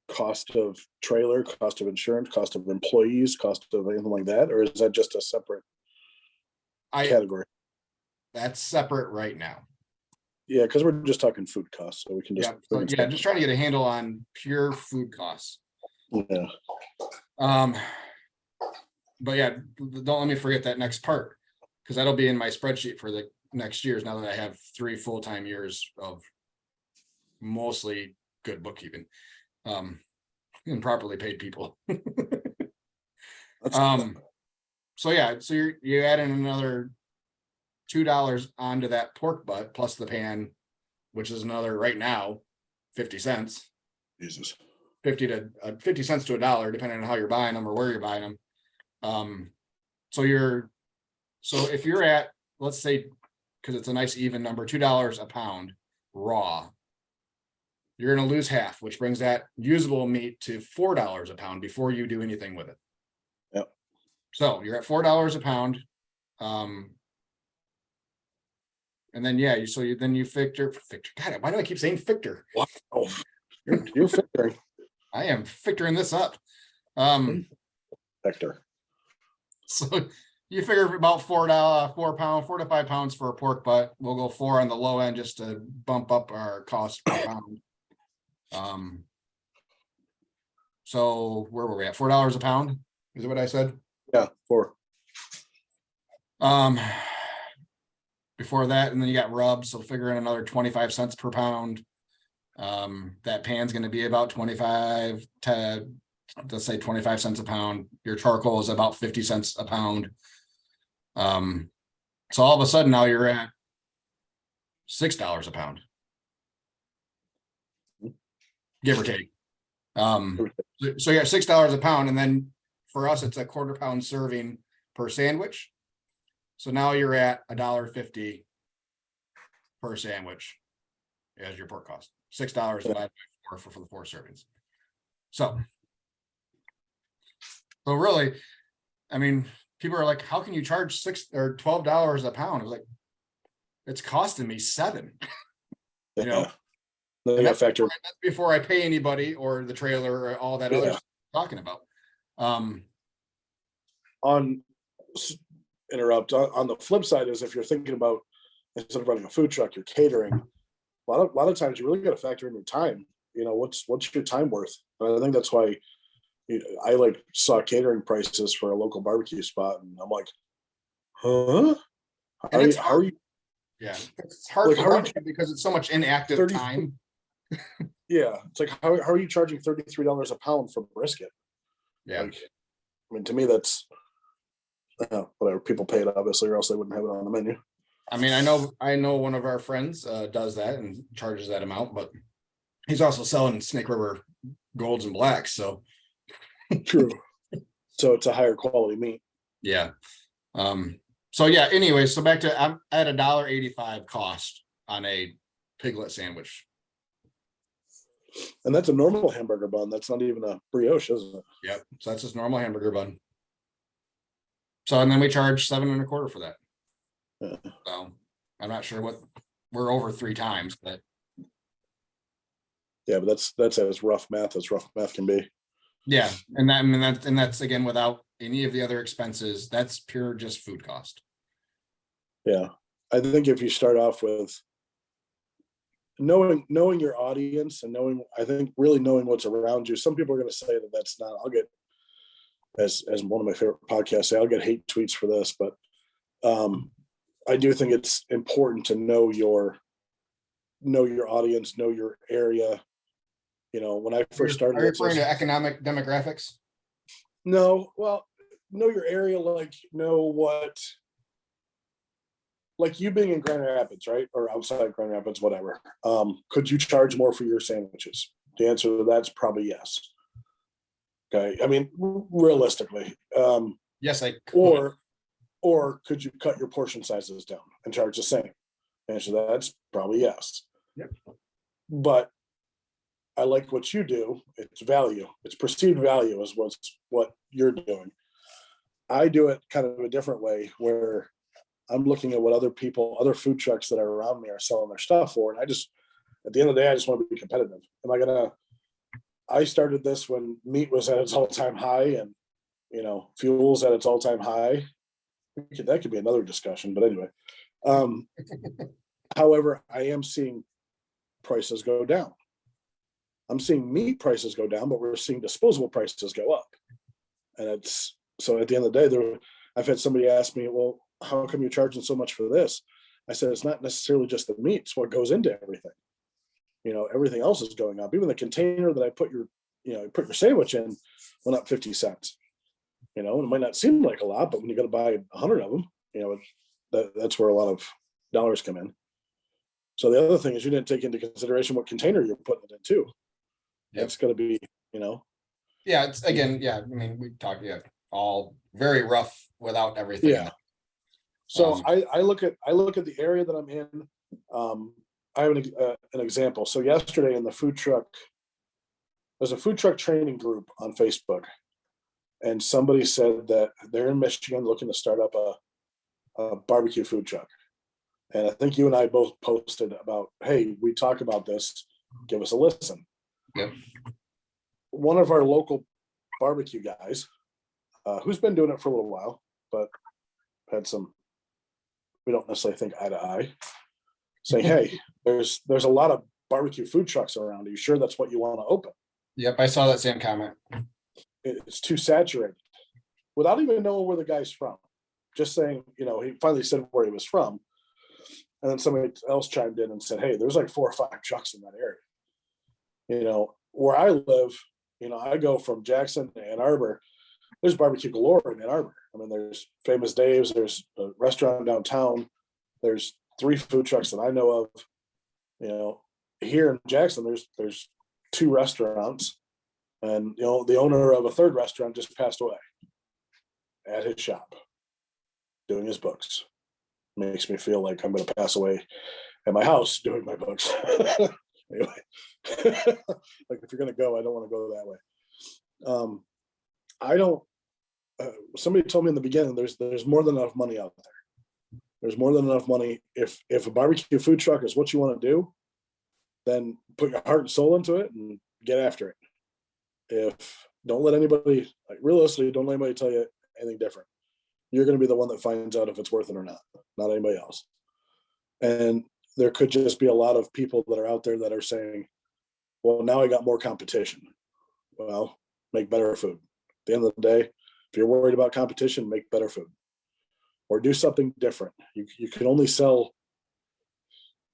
Cost of trailer, cost of insurance, cost of employees, cost of anything like that, or is that just a separate category? That's separate right now. Yeah, because we're just talking food costs, so we can just just trying to get a handle on pure food costs. Yeah. But yeah, don't let me forget that next part, because that'll be in my spreadsheet for the next years now that I have 3 full-time years of mostly good bookkeeping. And properly paid people. So yeah, so you add in another $2 onto that pork butt plus the pan, which is another right now 50 cents. Jesus. 50 cents to $1, depending on how you're buying them or where you're buying them. So if you're at, let's say, because it's a nice even number, $2 a pound raw, you're going to lose half, which brings that usable meat to $4 a pound before you do anything with it. Yep. So you're at $4 a pound. And then, yeah, then you factor. God, why do I keep saying factor? Wow. You're figuring. I am factoring this up. Factor. So you figure about $4 to 5 pounds for a pork butt. We'll go 4 on the low end just to bump up our cost per pound. So where were we at? $4 a pound? Is it what I said? Yeah, 4. Before that, and then you got rubs, so figure in another 25 cents per pound. That pan's going to be about 25 to, let's say, 25 cents a pound. Your charcoal is about 50 cents a pound. So all of a sudden now you're at $6 a pound, give or take. So yeah, $6 a pound, and then for us it's a quarter pound serving per sandwich. So now you're at $1.50 per sandwich as your pork cost. $6 divided by 4 for the 4 servings. So really, I mean, people are like, how can you charge $6 or $12 a pound? I was like, it's costing me $7. You know, and that's before I pay anybody or the trailer or all that other stuff I'm talking about. On the flip side is if you're thinking about, instead of running a food truck, you're catering. A lot of times you really got to factor in your time. You know, what's your time worth? And I think that's why I saw catering prices for a local barbecue spot, and I'm like, huh? How are you? Yeah, it's hard for barbecue because it's so much inactive time. Yeah, it's like how are you charging $33 a pound for brisket? Yeah. Like, I mean, to me, that's whatever people pay it, obviously, or else they wouldn't have it on the menu. I mean, I know one of our friends does that and charges that amount, but he's also selling Snake River golds and blacks. So True. So it's a higher quality meat. yeah. So yeah, anyway, so back to I'm at $1.85 cost on a piglet sandwich. And that's a normal hamburger bun. That's not even a brioche, is it? Yep. So that's just normal hamburger bun. So and then we charge $7.25 for that. Yeah. So I'm not sure what we're over 3 times, but Yeah, but that's as rough math can be. yeah, and that I mean that's again without any of the other expenses. That's pure just food cost. Yeah. I think if you start off with knowing your audience and I think really knowing what's around you. Some people are going to say that that's not. I'll get as one of my favorite podcasts say, I'll get hate tweets for this, but I do think it's important to know your audience, know your area. When I first started, Are you referring to economic demographics? No, well, know your area, like know what, like you being in Grand Rapids, right? Or outside Grand Rapids, whatever. Could you charge more for your sandwiches? The answer to that's probably yes. Okay. I mean, realistically. Yes, I could. Or could you cut your portion sizes down and charge the same? The answer to that's probably yes. Yep. But I like what you do. It's value. It's perceived value is what you're doing. I do it kind of a different way where I'm looking at what other food trucks that are around me are selling their stuff for. And at the end of the day, I just want to be competitive. I started this when meat was at its all-time high and, fuel's at its all-time high. That could be another discussion, but anyway. However, I am seeing prices go down. I'm seeing meat prices go down, but we're seeing disposable prices go up. And so at the end of the day, I've had somebody ask me, well, how come you're charging so much for this? I said, it's not necessarily just the meat, it's what goes into everything. Everything else is going up. Even the container that I put your sandwich in went up 50 cents. And it might not seem like a lot, but when you got to buy 100 of them, that's where a lot of dollars come in. So the other thing is you didn't take into consideration what container you're putting it in too. Yep. It's going to be, Yeah, it's again, yeah. I mean, we talked, all very rough without everything. Yeah. So I look at the area that I'm in. I have an example. So yesterday in the food truck, there's a food truck training group on Facebook, and somebody said that they're in Michigan looking to start up a barbecue food truck. And I think you and I both posted about, hey, we talk about this, give us a listen. Yep. One of our local barbecue guys, who's been doing it for a little while, but we don't necessarily think eye to eye, saying, hey, there's a lot of barbecue food trucks around. Are you sure that's what you want to open? Yep, I saw that same comment. It's too saturated without even knowing where the guy's from. Just saying, he finally said where he was from. And then somebody else chimed in and said, hey, there's like 4 or 5 trucks in that area. Where I live, I go from Jackson to Ann Arbor. There's barbecue galore in Ann Arbor. I mean, there's Famous Dave's, there's a restaurant downtown. There's 3 food trucks that I know of. Here in Jackson, there's 2 restaurants. And, the owner of a 3rd restaurant just passed away at his shop doing his books. Makes me feel like I'm going to pass away at my house doing my books. Anyway, like if you're going to go, I don't want to go that way. I don't, somebody told me in the beginning, there's more than enough money out there. There's more than enough money. If a barbecue food truck is what you want to do, then put your heart and soul into it and get after it. Don't let anybody, realistically, don't let anybody tell you anything different. You're going to be the one that finds out if it's worth it or not anybody else. And there could just be a lot of people that are out there that are saying, well, now I got more competition. Well, make better food. At the end of the day, if you're worried about competition, make better food or do something different. You can only sell,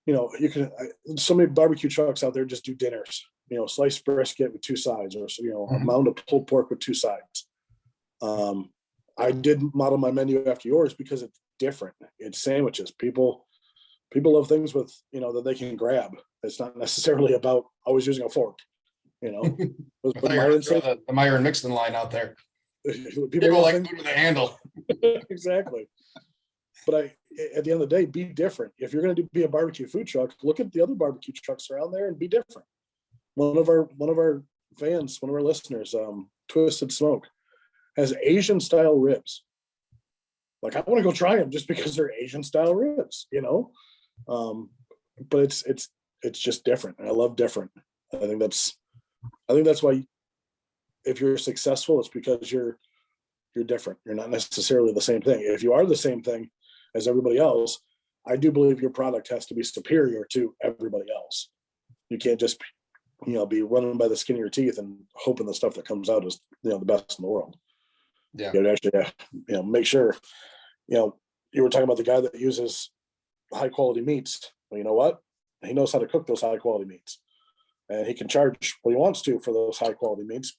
so many barbecue trucks out there just do dinners. sliced brisket with 2 sides, or a Mhm. mound of pulled pork with 2 sides. I did model my menu after yours because it's different. It's sandwiches. People love things with that they can grab. It's not necessarily about always using a fork. I But thought you were gonna throw the Myron Mixon line out there. people People love like things. food with a handle. Exactly. But at the end of the day, be different. If you're going to be a barbecue food truck, look at the other barbecue trucks around there and be different. One of our fans, one of our listeners, Twisted Smoke, has Asian style ribs. Like, I want to go try them just because they're Asian style ribs. But it's just different, and I love different. I think that's why if you're successful, it's because you're different. You're not necessarily the same thing. If you are the same thing as everybody else, I do believe your product has to be superior to everybody else. You can't just be running by the skin of your teeth and hoping the stuff that comes out is the best in the world. Yeah. You actually make sure. You were talking about the guy that uses high quality meats. Well, you know what? He knows how to cook those high quality meats, and he can charge what he wants to for those high quality meats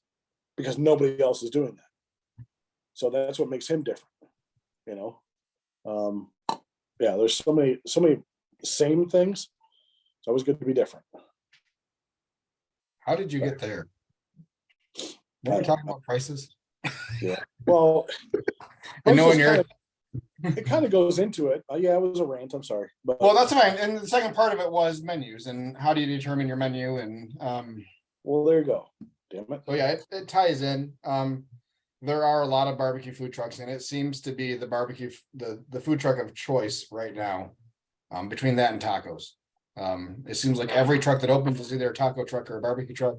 because nobody else is doing that. So that's what makes him different. You know, there's so many same things. It's always good to be different. How did you get there? We're talking about prices. Yeah. Well, I know when you're. It kind of goes into it. Yeah, it was a rant. I'm sorry, but Well, that's fine. And the second part of it was menus and how do you determine your menu and well, there you go. Damn it. so yeah, it ties in. There are a lot of barbecue food trucks, and it seems to be the food truck of choice right now. Between that and tacos. It seems like every truck that opens is either a taco truck or a barbecue truck.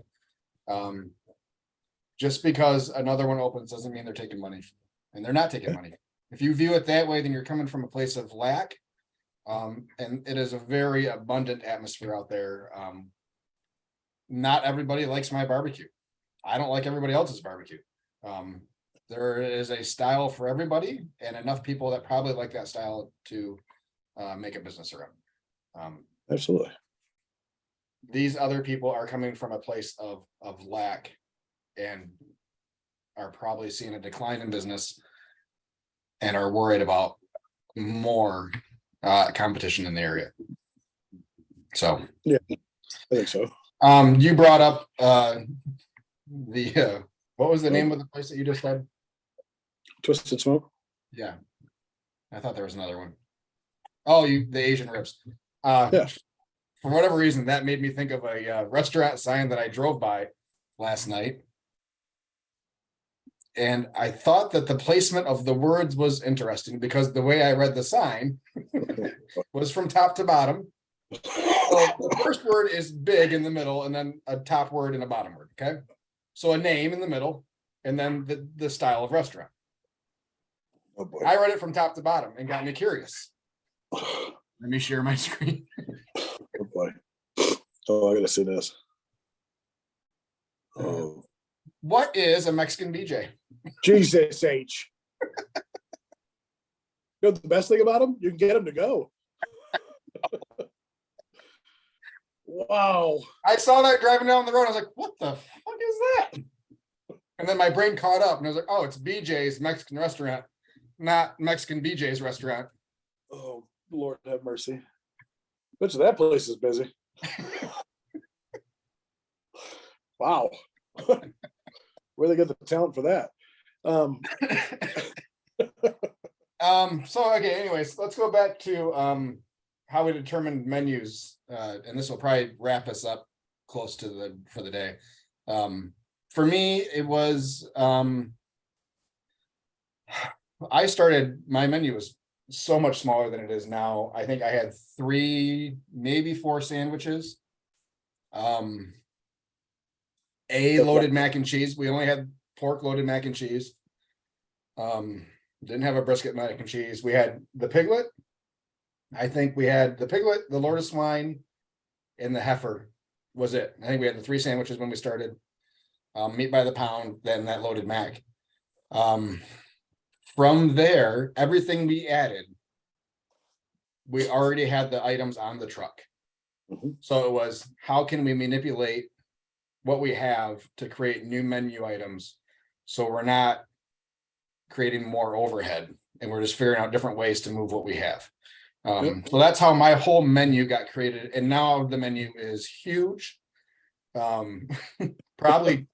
Just because another one opens doesn't mean they're taking money, and they're not taking money. If you view it that way, then you're coming from a place of lack. And it is a very abundant atmosphere out there. Not everybody likes my barbecue. I don't like everybody else's barbecue. There is a style for everybody, and enough people that probably like that style to make a business around. Absolutely. These other people are coming from a place of lack and are probably seeing a decline in business and are worried about more competition in the area. So yeah, I think so. You brought up the what was the name of the place that you just said? Twisted Smoke. Yeah, I thought there was another one. Oh, the Asian ribs. Yeah. For whatever reason, that made me think of a restaurant sign that I drove by last night. And I thought that the placement of the words was interesting because the way I read the sign was from top to bottom. So the first word is big in the middle, and then a top word and a bottom word. Okay. So a name in the middle, and then the style of restaurant. Oh boy. I read it from top to bottom and got me curious. Let me share my screen. Oh boy. Oh, I gotta see this. Oh. What is a Mexican BJ? Jesus H. The best thing about them, you can get them to go. Wow. I saw that driving down the road. I was like, what the fuck is that? And then my brain caught up and I was like, oh, it's BJ's Mexican restaurant, not Mexican BJ's restaurant. Oh, Lord have mercy. Bet you that place is busy. Wow. Where they get the talent for that? So okay, anyways, let's go back to how we determined menus. And this will probably wrap us up close to for the day. For me, it was I started, my menu was so much smaller than it is now. I think I had 3, maybe 4 sandwiches. Loaded mac and cheese. We only had pork loaded mac and cheese. Didn't have a brisket mac and cheese. We had the piglet. I think we had the piglet, the Lord of Swine, and the heifer was it. I think we had the 3 sandwiches when we started. Meat by the pound, then that loaded mac. From there, everything we added, we already had the items on the truck. Mhm. So it was, how can we manipulate what we have to create new menu items. So we're not creating more overhead, and we're just figuring out different ways to move what we have. So that's how my whole menu got created, and now the menu is huge. Probably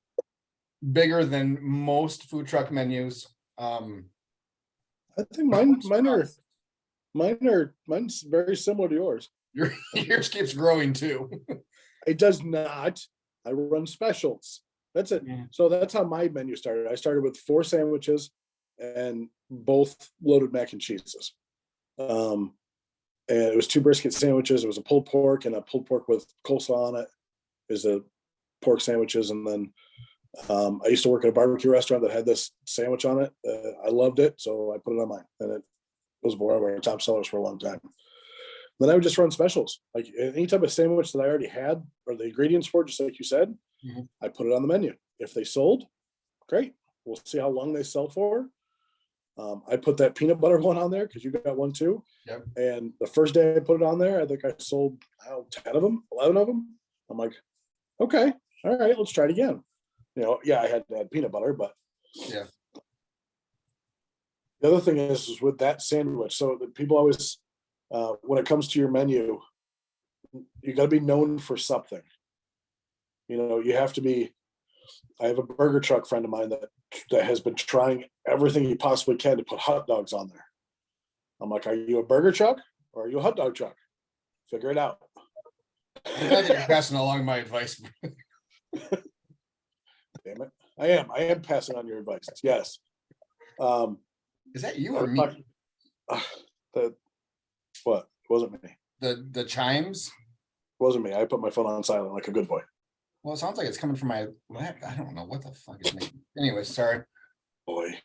bigger than most food truck menus. I think mine's very similar to yours. Yours keeps growing too. It does not. I run specials. That's it. Yeah. So that's how my menu started. I started with 4 sandwiches and both loaded mac and cheeses. And it was 2 brisket sandwiches. It was a pulled pork and a pulled pork with coleslaw on it. Is the pork sandwiches, and then I used to work at a barbecue restaurant that had this sandwich on it. I loved it, so I put it on mine, and it was one of our top sellers for a long time. Then I would just run specials, like any type of sandwich that I already had or the ingredients for, just like you said. I put it on the menu. If they sold, great. We'll see how long they sell for. I put that peanut butter one on there because you got one too. Yep. And the first day I put it on there, I think I sold 10 of them, 11 of them. I'm like, okay, all right, let's try it again. Yeah, I had to add peanut butter, but Yeah. The other thing is with that sandwich. So that people always, when it comes to your menu, you got to be known for something. You have to be. I have a burger truck friend of mine that has been trying everything he possibly can to put hot dogs on there. I'm like, are you a burger truck or are you a hot dog truck? Figure it out. I'm glad that you're passing along my advice. Damn it. I am passing on your advice. Yes. Is that you or me? What? It wasn't me. The chimes? It wasn't me. I put my phone on silent like a good boy. Well, it sounds like it's coming from my I don't know what the fuck is making. Anyway, sorry. Boy.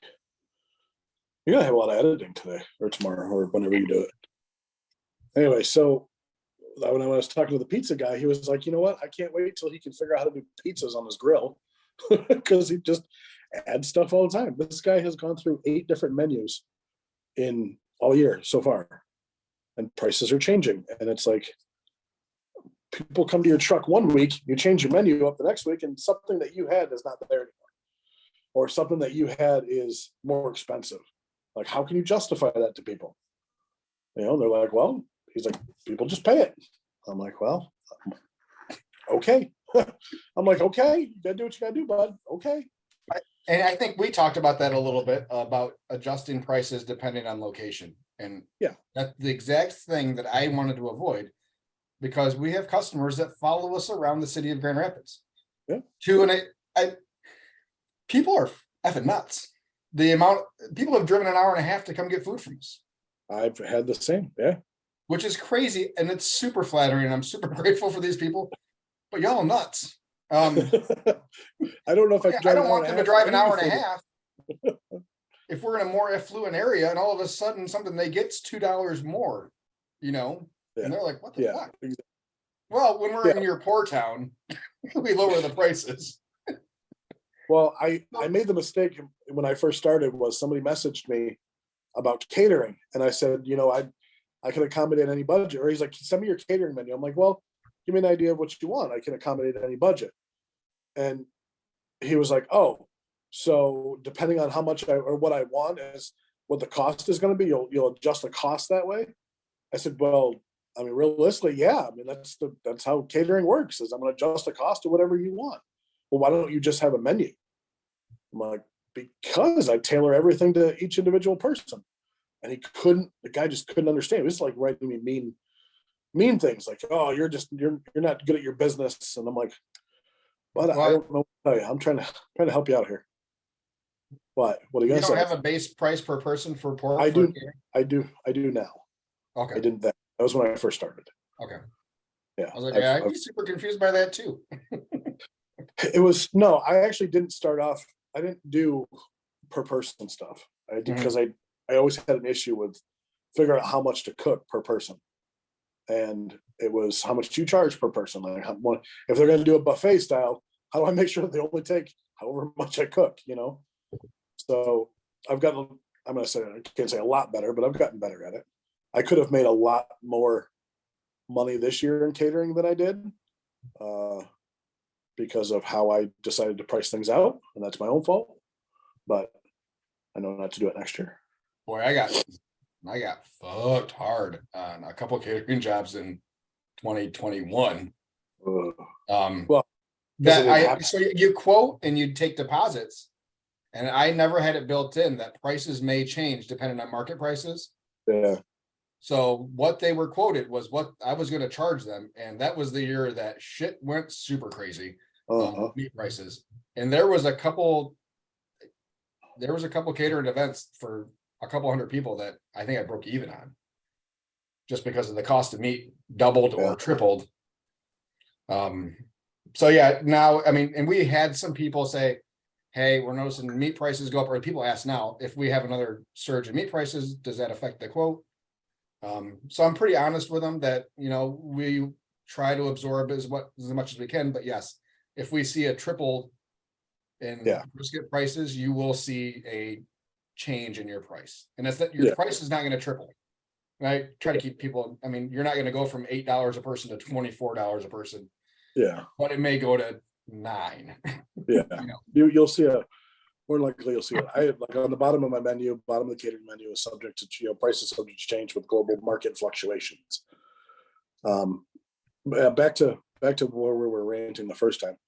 You're gonna have a lot of editing today or tomorrow or whenever you do it. Anyway, so when I was talking to the pizza guy, he was like, you know what? I can't wait till he can figure out how to do pizzas on his grill because he just adds stuff all the time. This guy has gone through 8 different menus in all year so far, and prices are changing. And it's like, people come to your truck one week, you change your menu up the next week, and something that you had is not there anymore. Or something that you had is more expensive. Like, how can you justify that to people? They're like, well, he's like, people just pay it. I'm like, well, okay. I'm like, okay, you gotta do what you gotta do, bud. Okay. And I think we talked about that a little bit about adjusting prices depending on location. And yeah, that's the exact thing that I wanted to avoid, because we have customers that follow us around the city of Grand Rapids. Yeah. People are effing nuts. The amount people have driven an hour and a half to come get food from us. I've had the same, yeah. Which is crazy, and it's super flattering, and I'm super grateful for these people. But y'all are nuts. I don't know if I don't want them to drive an hour and a half. If we're in a more affluent area and all of a sudden something they get's $2 more, Yeah. and they're like, what the fuck? Exactly. Well, when we're in your poor town, we lower the prices. Well, I made the mistake when I first started was somebody messaged me about catering, and I said, I can accommodate any budget. Or he's like, send me your catering menu. I'm like, well, give me an idea of what you want. I can accommodate any budget. And he was like, oh, so depending on how much or what I want is what the cost is going to be, you'll adjust the cost that way. I said, well, I mean, realistically, yeah. I mean, that's how catering works, is I'm going to adjust the cost to whatever you want. Well, why don't you just have a menu? I'm like, because I tailor everything to each individual person. And the guy just couldn't understand. It was like writing me mean things like, oh, you're not good at your business. And I'm like, but I don't know what to tell you. I'm trying to help you out here. What are you gonna say? You don't have a base price per person for pork? I do now. Okay. I didn't then. That was when I first started. Okay. Yeah. I was like, I'd be super confused by that too. I actually didn't start off. I didn't do per person stuff. I did because I always had an issue with figuring out how much to cook per person. And it was how much do you charge per person? Like, if they're going to do a buffet style, how do I make sure that they only take however much I cook, So I'm going to say, I can't say a lot better, but I've gotten better at it. I could have made a lot more money this year in catering than I did. because of how I decided to price things out, and that's my own fault. But I know not to do it next year. Boy, I got fucked hard on a couple of catering jobs in 2021. Ugh. That Well, Because it happened. so you quote and you take deposits. And I never had it built in that prices may change depending on market prices. Yeah, So what they were quoted was what I was gonna charge them, and that was the year that shit went super crazy. Meat prices. And there was a couple catering events for a couple hundred people that I think I broke even on. Just because of the cost of meat doubled or Yeah. tripled. So yeah, now, I mean, and we had some people say, hey, we're noticing meat prices go up, or people ask now, if we have another surge in meat prices, does that affect the quote? So I'm pretty honest with them that, we try to absorb as much as we can, but yes, if we see a triple in Yeah. brisket prices, you will see a change in your price. And that's that your Yeah. price is not going to triple. Right? Try to keep people, I mean, you're not going to go from $8 a person to $24 a person, yeah, but it may go to $9. yeah. You know. You'll see more likely you'll see it. I like on the bottom of my menu, bottom of the catering menu is subject to, prices subject to change with global market fluctuations. Back to where we were ranting the first time.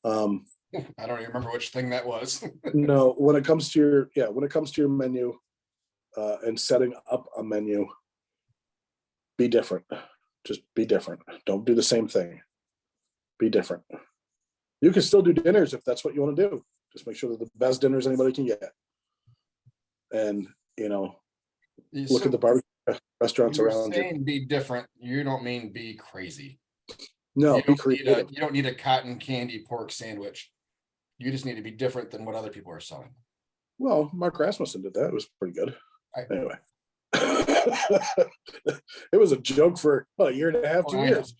I don't even remember which thing that was. No, when it comes to your menu, and setting up a menu, be different. Just be different. Don't do the same thing. Be different. You can still do dinners if that's what you want to do. Just make sure that the best dinners anybody can get. And look at the barbecue restaurants You're around you. saying be different. You don't mean be crazy. No, You be don't creative. you don't need a cotton candy pork sandwich. You just need to be different than what other people are selling. Well, Mark Rasmussen did that. It was pretty good. Anyway. It was a joke for a year and a half, 2 I know. years.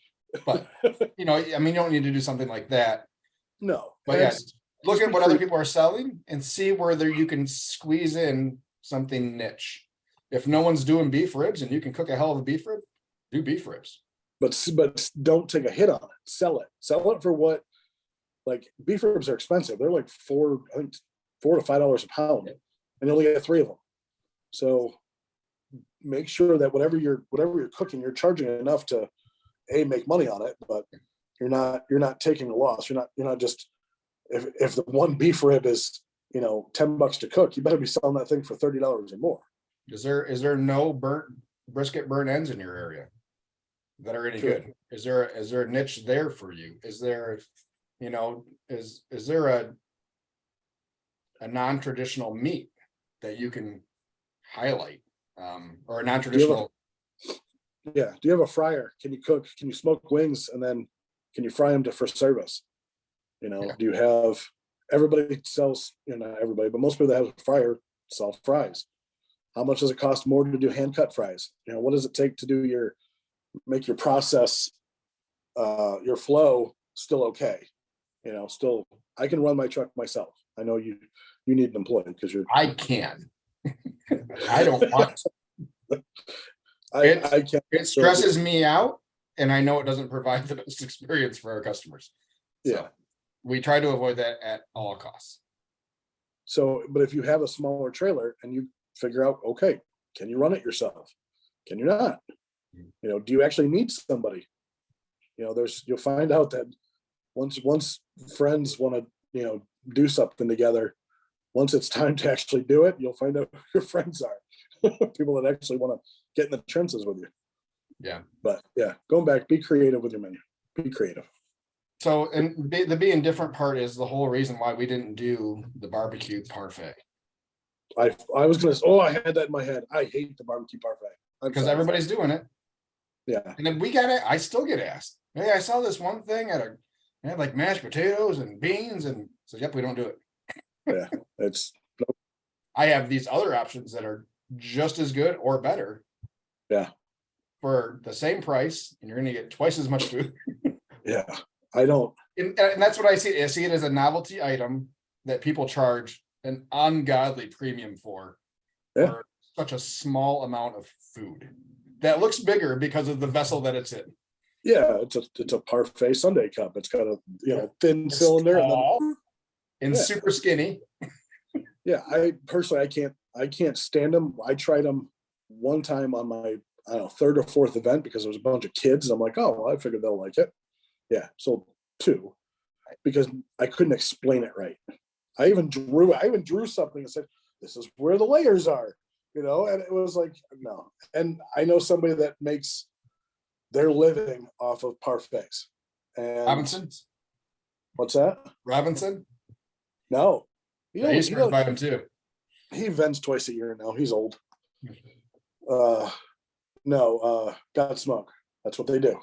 But I mean, you don't need to do something like that. No. But yeah, Just look be at what other creative. people are selling and see whether you can squeeze in something niche. If no one's doing beef ribs and you can cook a hell of a beef rib, do beef ribs. But don't take a hit on it. Sell it. Sell it for what? Like beef ribs are expensive. They're like $4 to $5 a pound, and you only get 3 of them. So make sure that whatever you're cooking, you're charging enough to make money on it, but you're not taking a loss. You're not just if the one beef rib is $10 to cook, you better be selling that thing for $30 or more. Is there no brisket burnt ends in your area that are any True. good? Is there a niche there for you? Is there, is there a non-traditional meat that you can highlight, or a non-traditional? Yeah. Do you have a fryer? Can you smoke wings and then can you fry them for service? Do you have, everybody sells, not everybody, but most people that have a fryer sell fries. How much does it cost more to do hand cut fries? What does it take to make your process, your flow still okay? Still, I can run my truck myself. I know you need an employee because I can. I don't want to. I can't. It stresses me out, and I know it doesn't provide the best experience for our customers. So Yeah. we try to avoid that at all costs. So, but if you have a smaller trailer and you figure out, okay, can you run it yourself? Can you not? Do you actually need somebody? You'll find out that once friends want to, do something together, once it's time to actually do it, you'll find out who your friends are. People that actually want to get in the trenches with you. Yeah. But yeah, going back, be creative with your menu. Be creative. So, and the being different part is the whole reason why we didn't do the barbecue parfait. I was gonna. I had that in my head. I hate the barbecue parfait Because everybody's doing it. Yeah. And then I still get asked, hey, I saw this one thing they had like mashed potatoes and beans, and so yep, we don't do it. Yeah, it's. I have these other options that are just as good or better. Yeah. For the same price, and you're gonna get twice as much food. Yeah, I don't. And that's what I see. I see it as a novelty item that people charge an ungodly premium for such a small amount of food that looks bigger because of the vessel that it's in. Yeah, it's a parfait Sunday cup. It's got a thin It's cylinder and then tall and Yeah. super skinny. yeah. I personally I can't stand them. I tried them one time on my I don't know third or fourth event because there was a bunch of kids. I'm like, oh, well, I figured they'll like it. Yeah, sold two because I couldn't explain it right. I even drew something and said, this is where the layers are, and it was like, no. And I know somebody that makes their living off of parfaits. And Robinson, what's that? Robinson. No. Yeah, he's certified them too. He vents twice a year now. He's old. No, Godsmoke. That's what they do.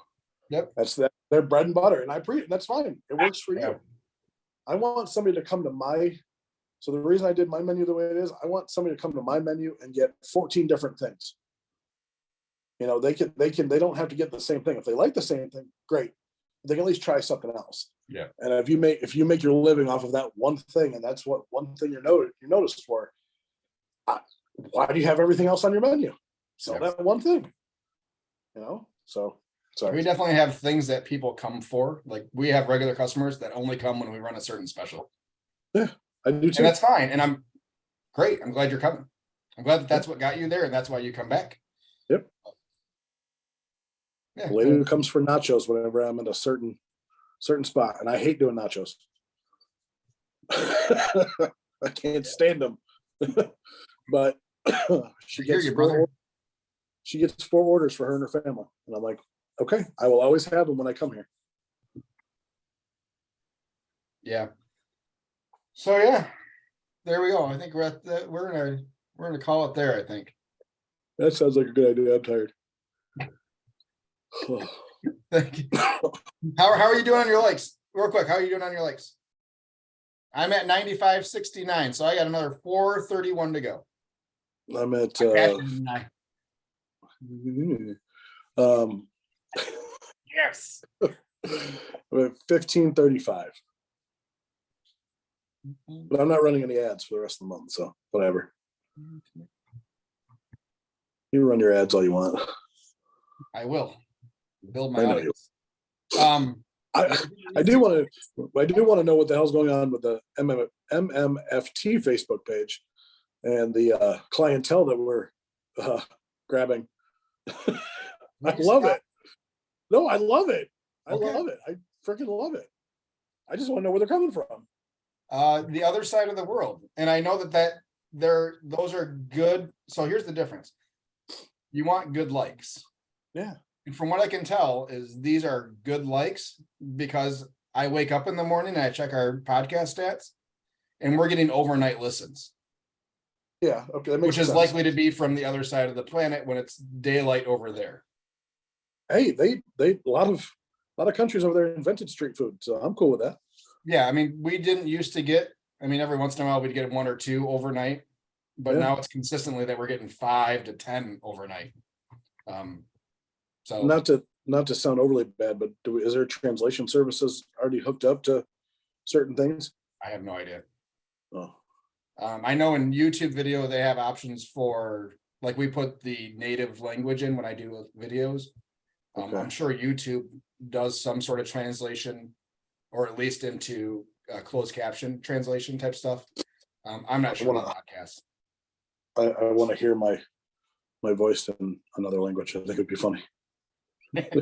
Yep. That's their bread and butter. And that's fine. It works for Yeah. you. I want somebody to come to so the reason I did my menu the way it is, I want somebody to come to my menu and get 14 different things. They don't have to get the same thing. If they like the same thing, great. They can at least try something else. Yeah. And if you make your living off of that one thing, and that's what one thing you're noticed for, why do you have everything else on your menu? Sell that one thing. So sorry. We definitely have things that people come for. Like we have regular customers that only come when we run a certain special. Yeah, I do too. And that's fine. And I'm great. I'm glad you're coming. I'm glad that that's what got you there, and that's why you come back. Yep. Yeah. The lady who comes for nachos whenever I'm in a certain spot, and I hate doing nachos. I can't stand them. But she gets you, brother. She gets 4 orders for her and her family, and I'm like, okay, I will always have them when I come here. Yeah. So yeah, there we go. I think we're gonna call it there. I think. That sounds like a good idea. I'm tired. Thank you. How are you doing on your likes? Real quick, how are you doing on your likes? I'm at 95.69, so I got another 431 to go. I'm at Yes. I'm at 1535. But I'm not running any ads for the rest of the month, so whatever. You run your ads all you want. I will build my I know audience. I do want to know what the hell's going on with the MMFT Facebook page and the clientele that we're grabbing. I love it. No, I love it. I love it. I freaking love it. I just want to know where they're coming from. The other side of the world, and I know that those are good. So here's the difference. You want good likes. Yeah. And from what I can tell is these are good likes because I wake up in the morning and I check our podcast stats and we're getting overnight listens. Yeah. Okay. That makes which is sense. likely to be from the other side of the planet when it's daylight over there. Hey, they a lot of countries over there invented street food, so I'm cool with that. Yeah. I mean, we didn't used to get, every once in a while we'd get 1 or 2 overnight, but now it's consistently that we're getting 5 to 10 overnight. So not to sound overly bad, but is there translation services already hooked up to certain things? I have no idea. Oh. I know in YouTube video, they have options for, like we put the native language in when I do videos. Okay. I'm sure YouTube does some sort of translation or at least into closed caption translation type stuff. I'm not sure about podcasts. I want to hear my voice in another language. I think it'd be funny. That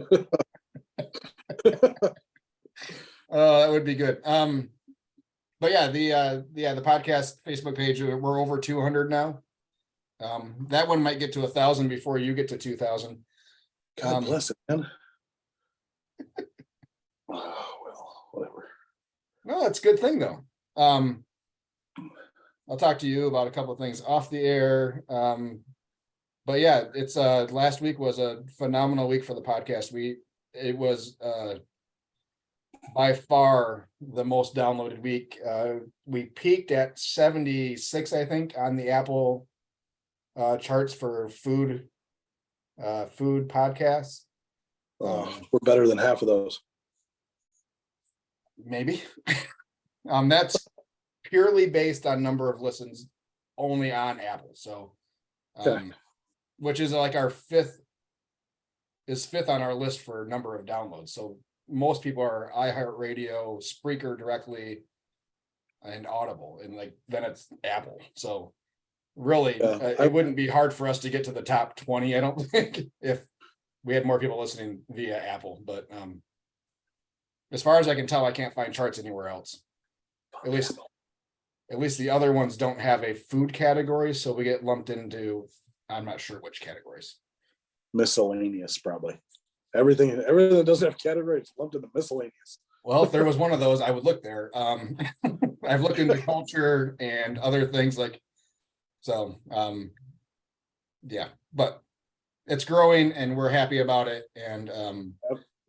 would be good. But yeah, the podcast Facebook page, we're over 200 now. That one might get to 1,000 before you get to 2,000. God bless it, man. Oh, well, whatever. No, that's a good thing though. I'll talk to you about a couple of things off the air. But yeah, it's last week was a phenomenal week for the podcast. It was by far the most downloaded week. We peaked at 76, I think, on the Apple charts for food podcasts. We're better than half of those. Maybe. That's purely based on number of listens only on Apple. So, Okay. which is like our 5th is 5th on our list for number of downloads. So most people are iHeartRadio, Spreaker directly, and Audible, and like then it's Apple. So really, Yeah, it wouldn't be hard for us to get to the top 20, I don't think, if we had more people listening via Apple. But as far as I can tell, I can't find charts anywhere else. At least the other ones don't have a food category, so we get lumped into, I'm not sure which categories. Miscellaneous, probably. Everything that doesn't have categories lumped into miscellaneous. Well, if there was one of those, I would look there. I've looked into culture and other things like, so, yeah, but it's growing and we're happy about it. And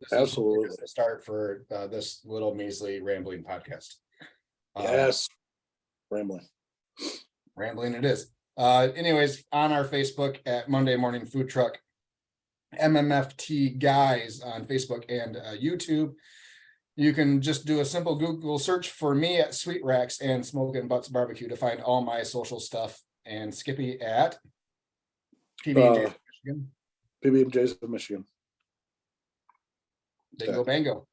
this is Absolutely. the start for this little measly rambling podcast. Yes. Rambling it is. Anyways, on our Facebook at Monday Morning Food Truck, MMFT Guys on Facebook and YouTube. You can just do a simple Google search for me at Sweet Racks and Smokin' Butts Barbecue to find all my social stuff, and Skippy at PB&J Michigan. PB&J's of Michigan. Bingo bango.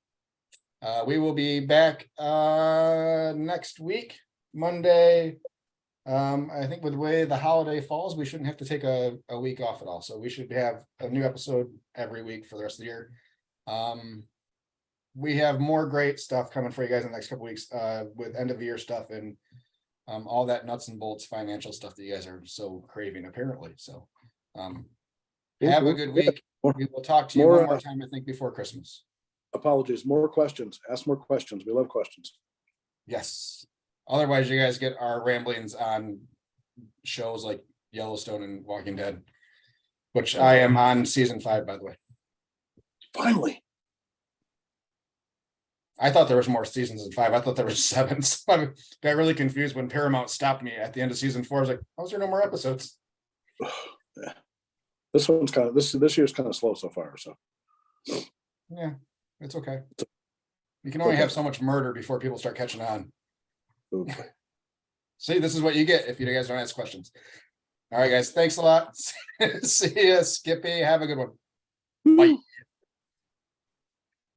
We will be back next week, Monday. I think with the way the holiday falls, we shouldn't have to take a week off at all. So we should have a new episode every week for the rest of the year. We have more great stuff coming for you guys in the next couple weeks with end of year stuff and all that nuts and bolts financial stuff that you guys are so craving apparently. So have a good week. We will talk to you one more time, I think, before Christmas. Apologies. More questions. Ask more questions. We love questions. Yes. Otherwise, you guys get our ramblings on shows like Yellowstone and Walking Dead, which I am on season 5, by the way. Finally. I thought there was more seasons than 5. I thought there was 7. So I got really confused when Paramount stopped me at the end of season 4. I was like, how is there no more episodes? Yeah. This one's kind of this year's kind of slow so far. So yeah, it's okay. You can only have so much murder before people start catching on. Okay. See, this is what you get if you guys don't ask questions. All right, guys. Thanks a lot. See ya, Skippy. Have a good one. Bye.